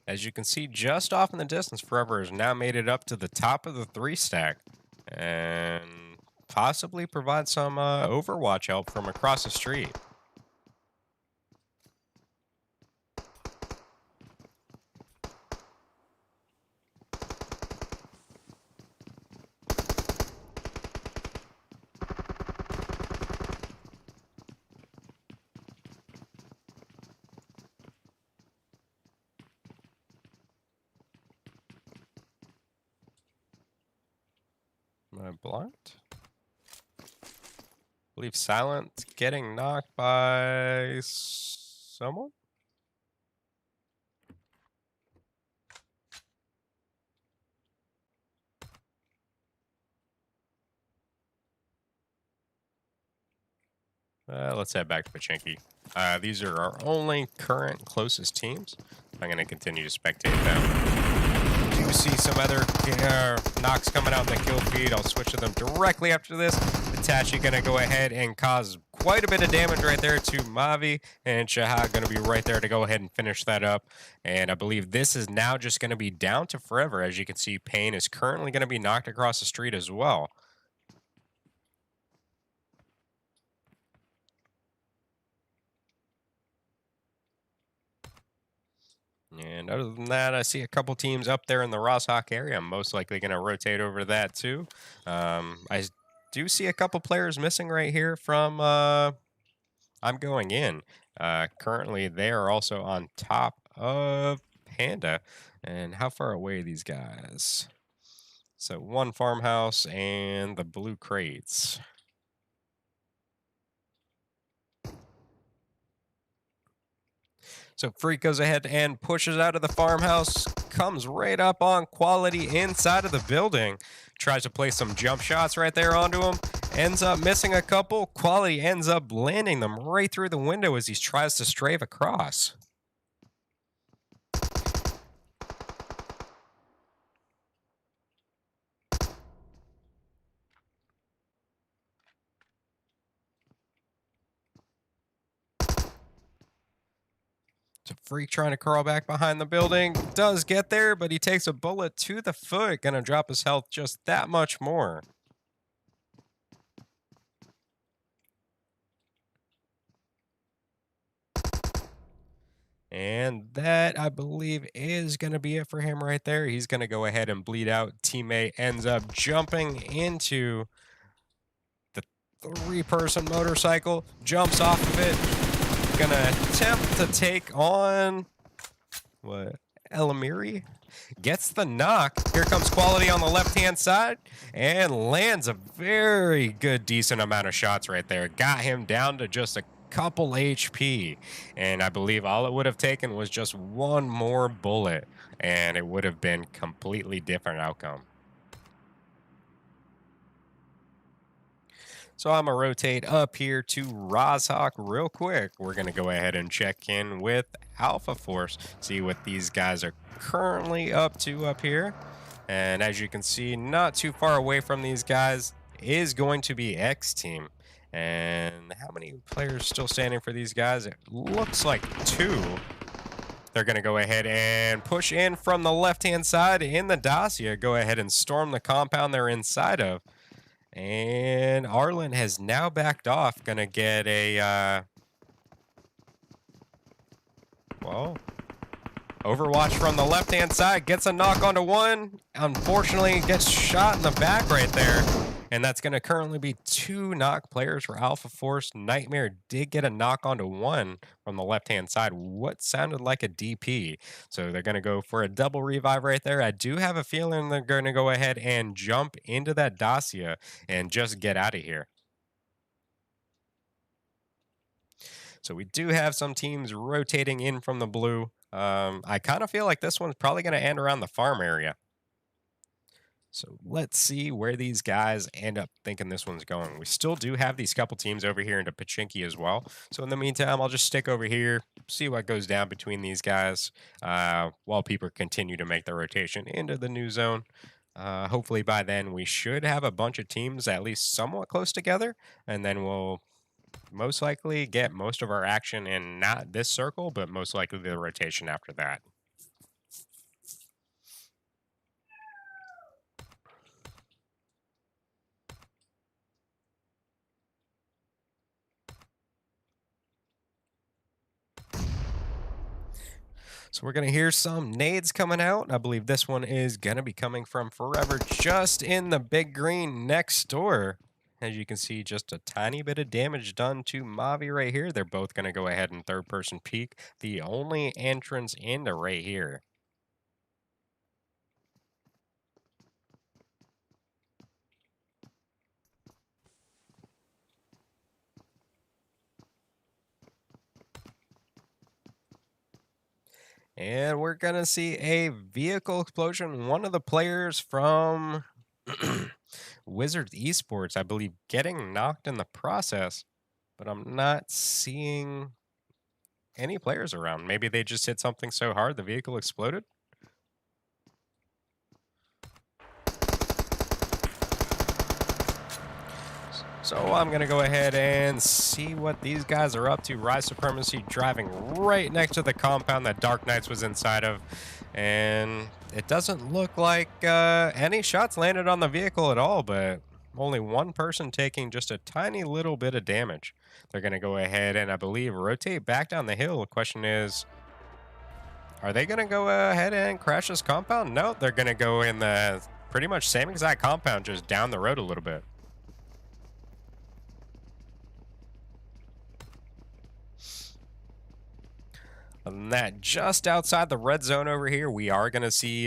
As you can see just off in the distance, Forever has now made it up to the top of the 3-stack and possibly provide some overwatch help from across the street. Am I blind? I believe Silent getting knocked by someone? Let's head back to Pachinki. These are our only current closest teams. I'm going to continue to spectate them. Do see some other knocks coming out in the kill feed. I'll switch to them directly after this. Itachi going to go ahead and cause quite a bit of damage right there to Mavi, and Shahad going to be right there to go ahead and finish that up. And I believe this is now just going to be down to Forever. As you can see, Payne is currently going to be knocked across the street as well. And other than that, I see a couple teams up there in the Rosshawk area. I'm most likely going to rotate over to that too. I do see a couple players missing right here from I'm Going In. Currently, they are also on top of Panda. And how far away are these guys? So one farmhouse and the blue crates. So Freak goes ahead and pushes out of the farmhouse, comes right up on Quality inside of the building, tries to play some jump shots right there onto him, ends up missing a couple. Quality ends up landing them right through the window as he tries to strafe across. It's a freak trying to crawl back behind the building. Does get there, but he takes a bullet to the foot. Gonna drop his health just that much more. And that, I believe, is going to be it for him right there. He's going to go ahead and bleed out. Teammate ends up jumping into the three-person motorcycle, jumps off of it. Going to attempt to take on, what, Elamiri? Gets the knock. Here comes Quality on the left-hand side and lands a very good, decent amount of shots right there. Got him down to just a couple HP, and I believe all it would have taken was just one more bullet, and it would have been completely different outcome. So I'm going to rotate up here to Rozhawk real quick. We're going to go ahead and check in with Alpha Force, see what these guys are currently up to up here. And as you can see, not too far away from these guys is going to be X Team. And how many players still standing for these guys? It looks like 2. They're going to go ahead and push in from the left-hand side in the Dacia. Go ahead and storm the compound they're inside of. And Arlen has now backed off. Going to get a, well, Overwatch from the left-hand side. Gets a knock onto one. Unfortunately, gets shot in the back right there. And that's going to currently be 2 knock players for Alpha Force. Nightmare did get a knock onto one from the left-hand side. What sounded like a DP. So they're going to go for a double revive right there. I do have a feeling they're going to go ahead and jump into that Dacia and just get out of here. So we do have some teams rotating in from the blue. I kind of feel like this one's probably going to end around the farm area. So let's see where these guys end up thinking this one's going. We still do have these couple teams over here into Pachinki as well. So in the meantime, I'll just stick over here, see what goes down between these guys while people continue to make their rotation into the new zone. Hopefully by then we should have a bunch of teams at least somewhat close together, and then we'll most likely get most of our action in not this circle, but most likely the rotation after that. So we're going to hear some nades coming out. I believe this one is going to be coming from Forever just in the big green next door. As you can see, just a tiny bit of damage done to Mavi right here. They're both going to go ahead and third-person peek. The only entrance into right here. And we're going to see a vehicle explosion. One of the players from Wizards Esports, I believe, getting knocked in the process. But I'm not seeing any players around. Maybe they just hit something so hard the vehicle exploded. So I'm going to go ahead and see what these guys are up to. Rise Supremacy driving right next to the compound that Dark Knights was inside of. And it doesn't look like any shots landed on the vehicle at all, but only one person taking just a tiny little bit of damage. They're going to go ahead and, I believe, rotate back down the hill. The question is, are they going to go ahead and crash this compound? No, they're going to go in the pretty much same exact compound, just down the road a little bit. And that just outside the red zone over here, we are going to see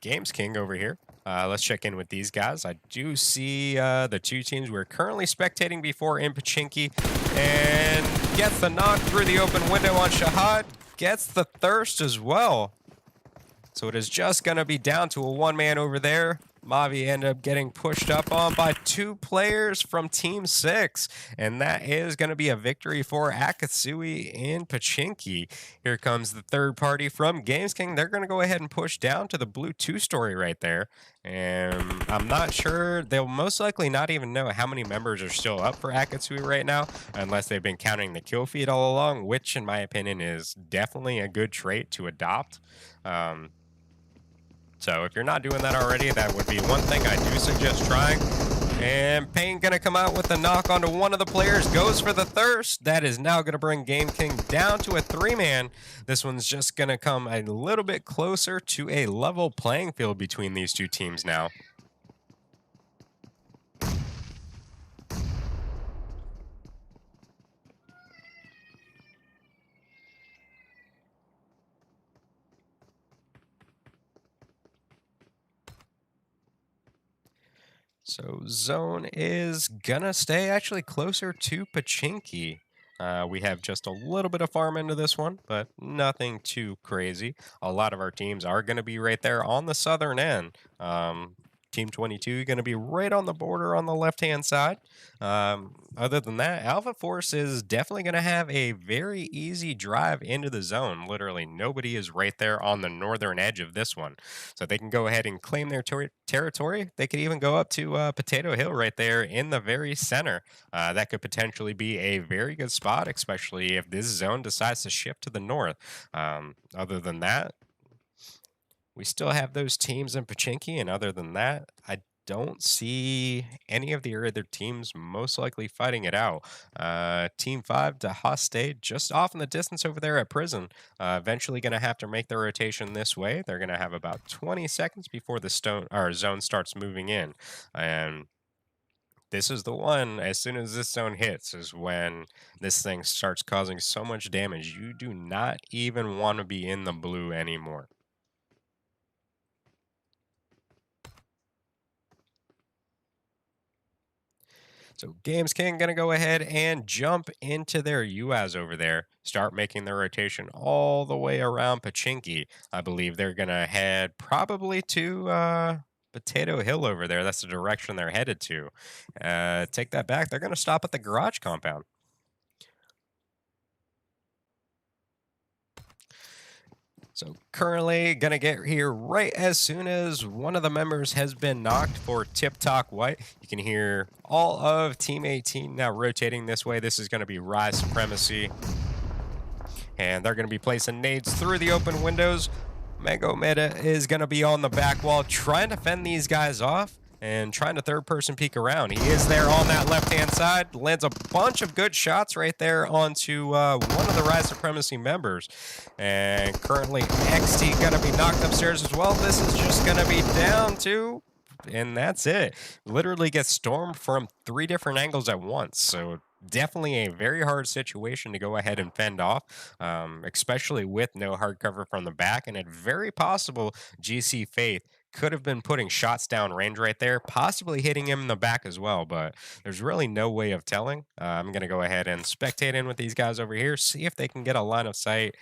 Games King over here. Let's check in with these guys. I do see the 2 teams we're currently spectating before in Pachinki. And gets the knock through the open window on Shahad. Gets the thirst as well. So it is just going to be down to a 1-man over there. Mavi ended up getting pushed up on by 2 players from Team 6, and that is going to be a victory for Akatsuki and Pachinki. Here comes the third party from Games King. They're going to go ahead and push down to the blue 2-story right there, and I'm not sure. They'll most likely not even know how many members are still up for Akatsuki right now, unless they've been counting the kill feed all along, which in my opinion is definitely a good trait to adopt. So if you're not doing that already, that would be one thing I do suggest trying. And Payne gonna come out with a knock onto one of the players, goes for the thirst. That is now gonna bring Game King down to a 3-man. This one's just gonna come a little bit closer to a level playing field between these two teams now. So zone is gonna stay actually closer to Pachinki. We have just a little bit of farm into this one, but nothing too crazy. A lot of our teams are going to be right there on the southern end. Team 22 going to be right on the border on the left-hand side. Other than that, Alpha Force is definitely going to have a very easy drive into the zone. Literally, nobody is right there on the northern edge of this one. So they can go ahead and claim their territory. They could even go up to Potato Hill right there in the very center. That could potentially be a very good spot, especially if this zone decides to shift to the north. Other than that, we still have those teams in Pachinki, and other than that, I don't see any of the other teams most likely fighting it out. Team 5 to Hoste just off in the distance over there at Prison. Eventually going to have to make their rotation this way. They're going to have about 20 seconds before the zone starts moving in. And this is the one, as soon as this zone hits, is when this thing starts causing so much damage. You do not even want to be in the blue anymore. So Games King going to go ahead and jump into their UAZ over there, start making their rotation all the way around Pachinki. I believe they're going to head probably to Potato Hill over there. That's the direction they're headed to. Take that back. They're going to stop at the garage compound. So currently going to get here right as soon as one of the members has been knocked for Tiptop White. You can hear all of Team 18 now rotating this way. This is going to be Rise Supremacy. And they're going to be placing nades through the open windows. Mango Meta is going to be on the back wall trying to fend these guys off and trying to third-person peek around. He is there on that left-hand side, lands a bunch of good shots right there onto one of the Rise Supremacy members. And currently, XT going to be knocked upstairs as well. This is just going to be down to, and that's it. Literally gets stormed from 3 different angles at once. So definitely a very hard situation to go ahead and fend off, especially with no hard cover from the back. And it's very possible GC Faith could have been putting shots down range right there, possibly hitting him in the back as well, but there's really no way of telling. I'm going to go ahead and spectate in with these guys over here, see if they can get a line of sight.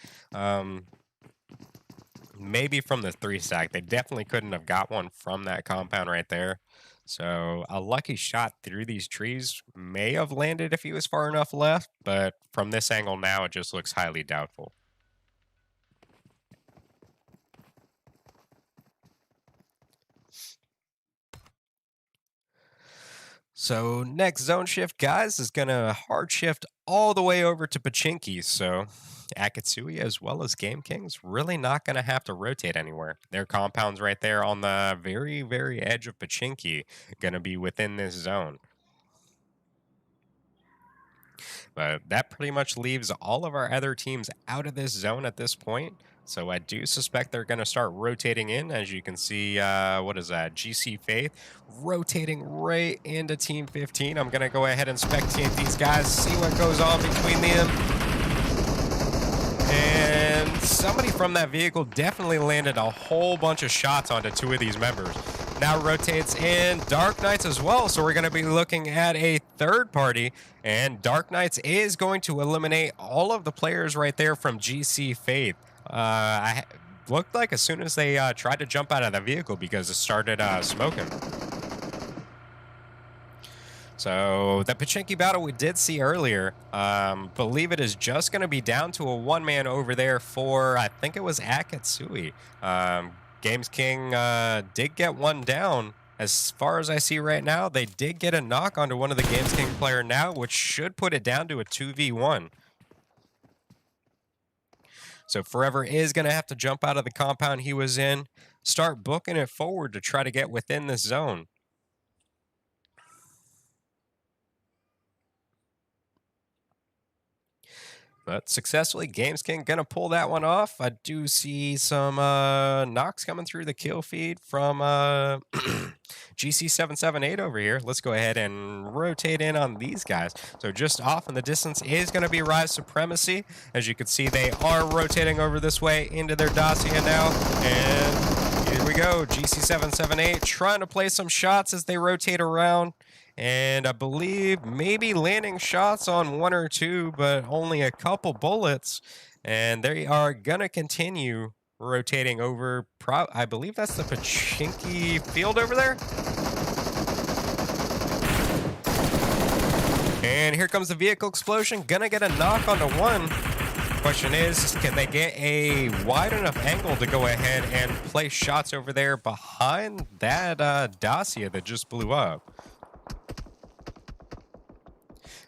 Maybe from the 3-stack. They definitely couldn't have got one from that compound right there. So a lucky shot through these trees may have landed if he was far enough left, but from this angle now, it just looks highly doubtful. So next zone shift, guys, is going to hard shift all the way over to Pachinki. So Akatsuki as well as Game King's really not going to have to rotate anywhere. Their compound's right there on the very, very edge of Pachinki, going to be within this zone. But that pretty much leaves all of our other teams out of this zone at this point. So I do suspect they're going to start rotating in. As you can see, what is that? GC Faith rotating right into Team 15. I'm going to go ahead and spectate these guys, see what goes on between them. And somebody from that vehicle definitely landed a whole bunch of shots onto 2 of these members. Now rotates in Dark Knights as well, so we're going to be looking at a third party, and Dark Knights is going to eliminate all of the players right there from GC Faith. looked like as soon as they tried to jump out of the vehicle because it started smoking. So the Pachinki battle we did see earlier, believe it is just going to be down to a one-man over there for, I think it was Akatsui. Games King did get one down. As far as I see right now, they did get a knock onto one of the Games King player now, which should put it down to a 2v1. So Forever is going to have to jump out of the compound he was in, start booking it forward to try to get within this zone. But successfully, Games King gonna pull that one off. I do see some knocks coming through the kill feed from GC778 over here. Let's go ahead and rotate in on these guys. So just off in the distance is going to be Rise Supremacy. As you can see, they are rotating over this way into their Dacia now. And here we go, GC778 trying to play some shots as they rotate around. And I believe maybe landing shots on one or two, but only a couple bullets. And they are going to continue rotating over. I believe that's the Pachinki field over there. And here comes the vehicle explosion. Gonna get a knock onto one. Question is, can they get a wide enough angle to go ahead and place shots over there behind that Dacia that just blew up?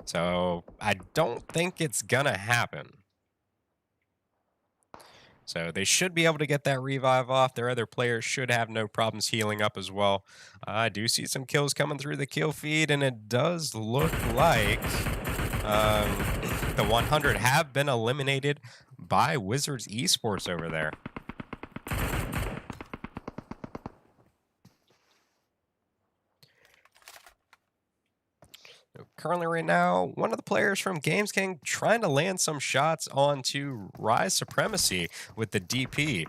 So I don't think it's gonna happen. So they should be able to get that revive off. Their other players should have no problems healing up as well. I do see some kills coming through the kill feed, and it does look like the 100 have been eliminated by Wizards Esports over there. Currently right now, one of the players from Games King trying to land some shots onto Rise Supremacy with the DP.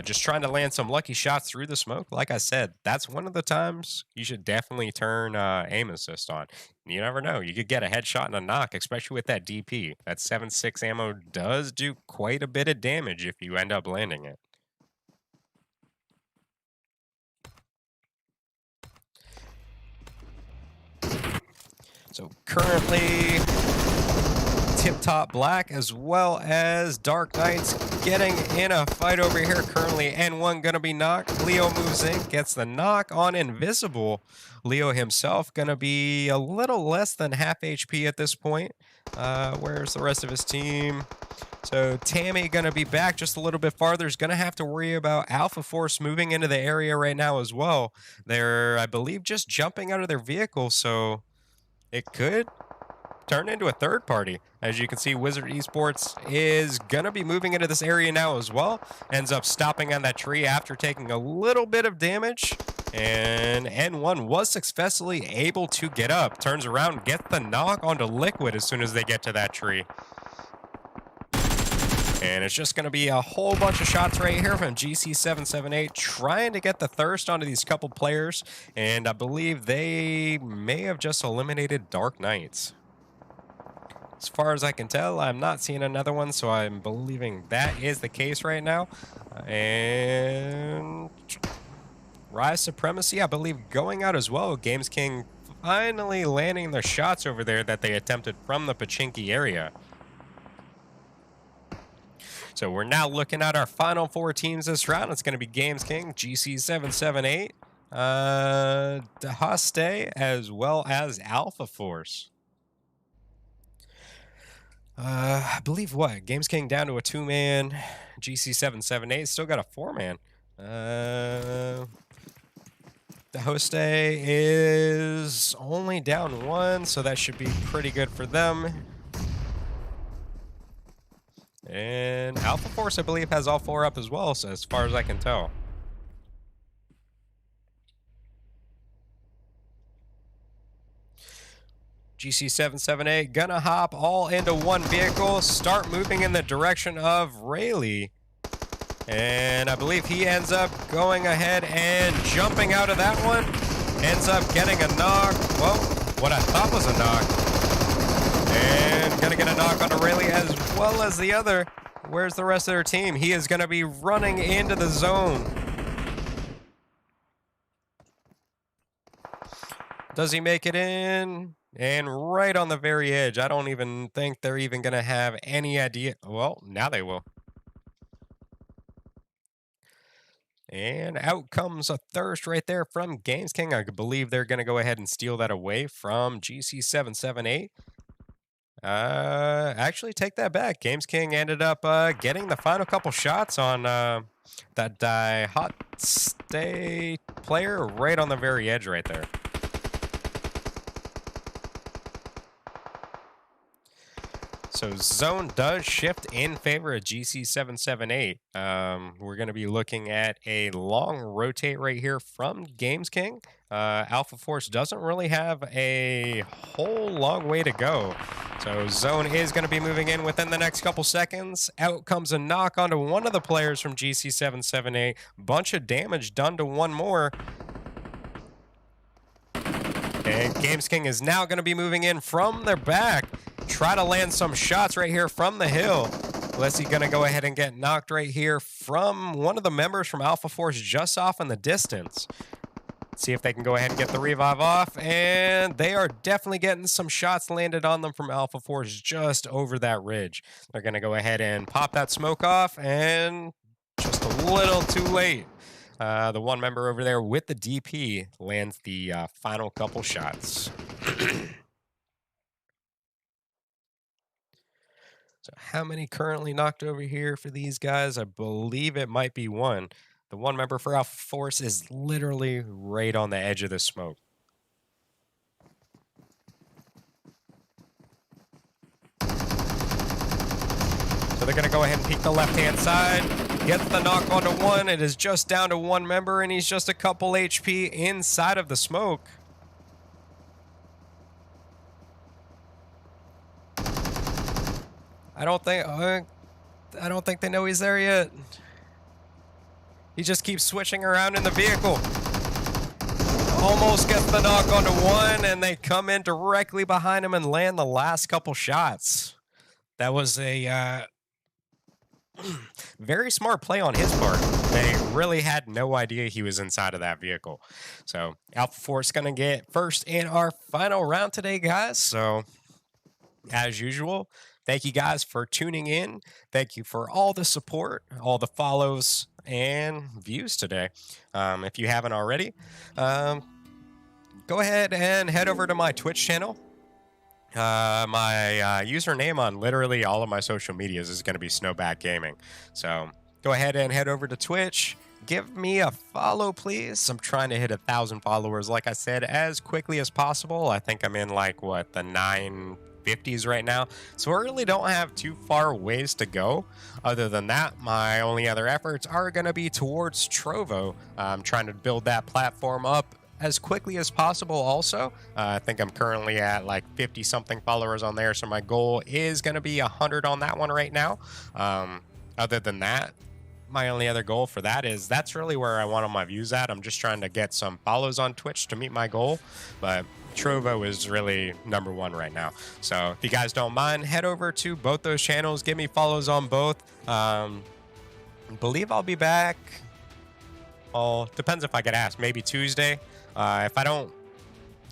Just trying to land some lucky shots through the smoke. Like I said, that's one of the times you should definitely turn aim assist on. You never know. You could get a headshot and a knock, especially with that DP. That 7.6 ammo does do quite a bit of damage if you end up landing it. So currently, Tiptop Black as well as Dark Knights getting in a fight over here currently. N1 gonna be knocked. Leo moves in, gets the knock on Invisible. Leo himself gonna be a little less than half HP at this point. Where's the rest of his team? So Tammy gonna be back just a little bit farther. Is gonna have to worry about Alpha Force moving into the area right now as well. They're, I believe, just jumping out of their vehicle, so it could turn into a third party. As you can see, Wizard Esports is going to be moving into this area now as well. Ends up stopping on that tree after taking a little bit of damage. And N1 was successfully able to get up. Turns around, gets the knock onto Liquid as soon as they get to that tree. And it's just going to be a whole bunch of shots right here from GC778 trying to get the thirst onto these couple players. And I believe they may have just eliminated Dark Knights. As far as I can tell, I'm not seeing another one, so I'm believing that is the case right now. And Rise Supremacy, I believe, going out as well. Games King finally landing their shots over there that they attempted from the Pachinki area. So we're now looking at our final four teams this round. It's going to be Games King, GC778, Dahaste, as well as Alpha Force. I believe what? Games King down to a 2-man. GC778 still got a 4-man. Dahaste is only down 1, so that should be pretty good for them. And Alpha Force, I believe, has all 4 up as well, so as far as I can tell. GC778 gonna hop all into one vehicle, start moving in the direction of Rayleigh. And I believe he ends up going ahead and jumping out of that one. Ends up getting a knock. Well, what I thought was a knock. And gonna get a knock onto Rayleigh as well as the other. Where's the rest of their team? He is going to be running into the zone. Does he make it in? And right on the very edge. I don't even think they're even going to have any idea. Well, now they will. And out comes a thirst right there from Games King. I believe they're going to go ahead and steal that away from GC778. Actually, take that back. Games King ended up getting the final couple shots on that hot stay player right on the very edge right there. So zone does shift in favor of GC778. We're going to be looking at a long rotate right here from Games King. Alpha Force doesn't really have a whole long way to go. So zone is going to be moving in within the next couple seconds. Out comes a knock onto one of the players from GC778. Bunch of damage done to one more. And Games King is now going to be moving in from their back. Try to land some shots right here from the hill. Unless he's going to go ahead and get knocked right here from one of the members from Alpha Force just off in the distance. See if they can go ahead and get the revive off. And they are definitely getting some shots landed on them from Alpha Force just over that ridge. They're going to go ahead and pop that smoke off. And just a little too late. The one member over there with the DP lands the final couple shots. So how many currently knocked over here for these guys? I believe it might be one. The one member for Alpha Force is literally right on the edge of the smoke. So they're going to go ahead and peek the left-hand side. Gets the knock onto one. It is just down to one member, and he's just a couple HP inside of the smoke. I don't think they know he's there yet. He just keeps switching around in the vehicle. Almost gets the knock onto one, and they come in directly behind him and land the last couple shots. That was a very smart play on his part. They really had no idea he was inside of that vehicle. So Alpha Force going to get first in our final round today, guys. So as usual, thank you guys for tuning in. Thank you for all the support, all the follows, and views today. If you haven't already, go ahead and head over to my Twitch channel. My username on literally all of my social medias is going to be SnowBack Gaming. So go ahead and head over to Twitch. Give me a follow, please. I'm trying to hit 1,000 followers, like I said, as quickly as possible. I think I'm in like, what, the 950s right now. So I really don't have too far ways to go. Other than that, my only other efforts are going to be towards Trovo. I'm trying to build that platform up as quickly as possible also. I think I'm currently at like 50 something followers on there, so my goal is going to be 100 on that one right now. Other than that, my only other goal for that is that's really where I want all my views at. I'm just trying to get some follows on Twitch to meet my goal, but Trovo is really number one right now. So if you guys don't mind, head over to both those channels, give me follows on both. Believe I'll be back. Well, depends if I get asked, maybe Tuesday. If I don't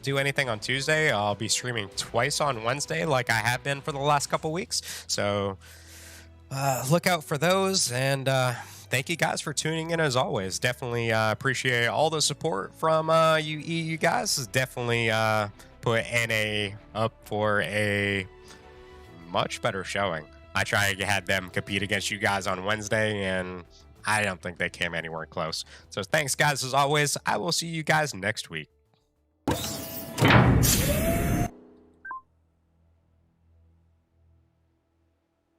do anything on Tuesday, I'll be streaming twice on Wednesday like I have been for the last couple weeks. So look out for those. And thank you guys for tuning in as always. Definitely appreciate all the support from you guys. Definitely put NA up for a much better showing. I tried to have them compete against you guys on Wednesday, and I don't think they came anywhere close. So thanks, guys, as always. I will see you guys next week.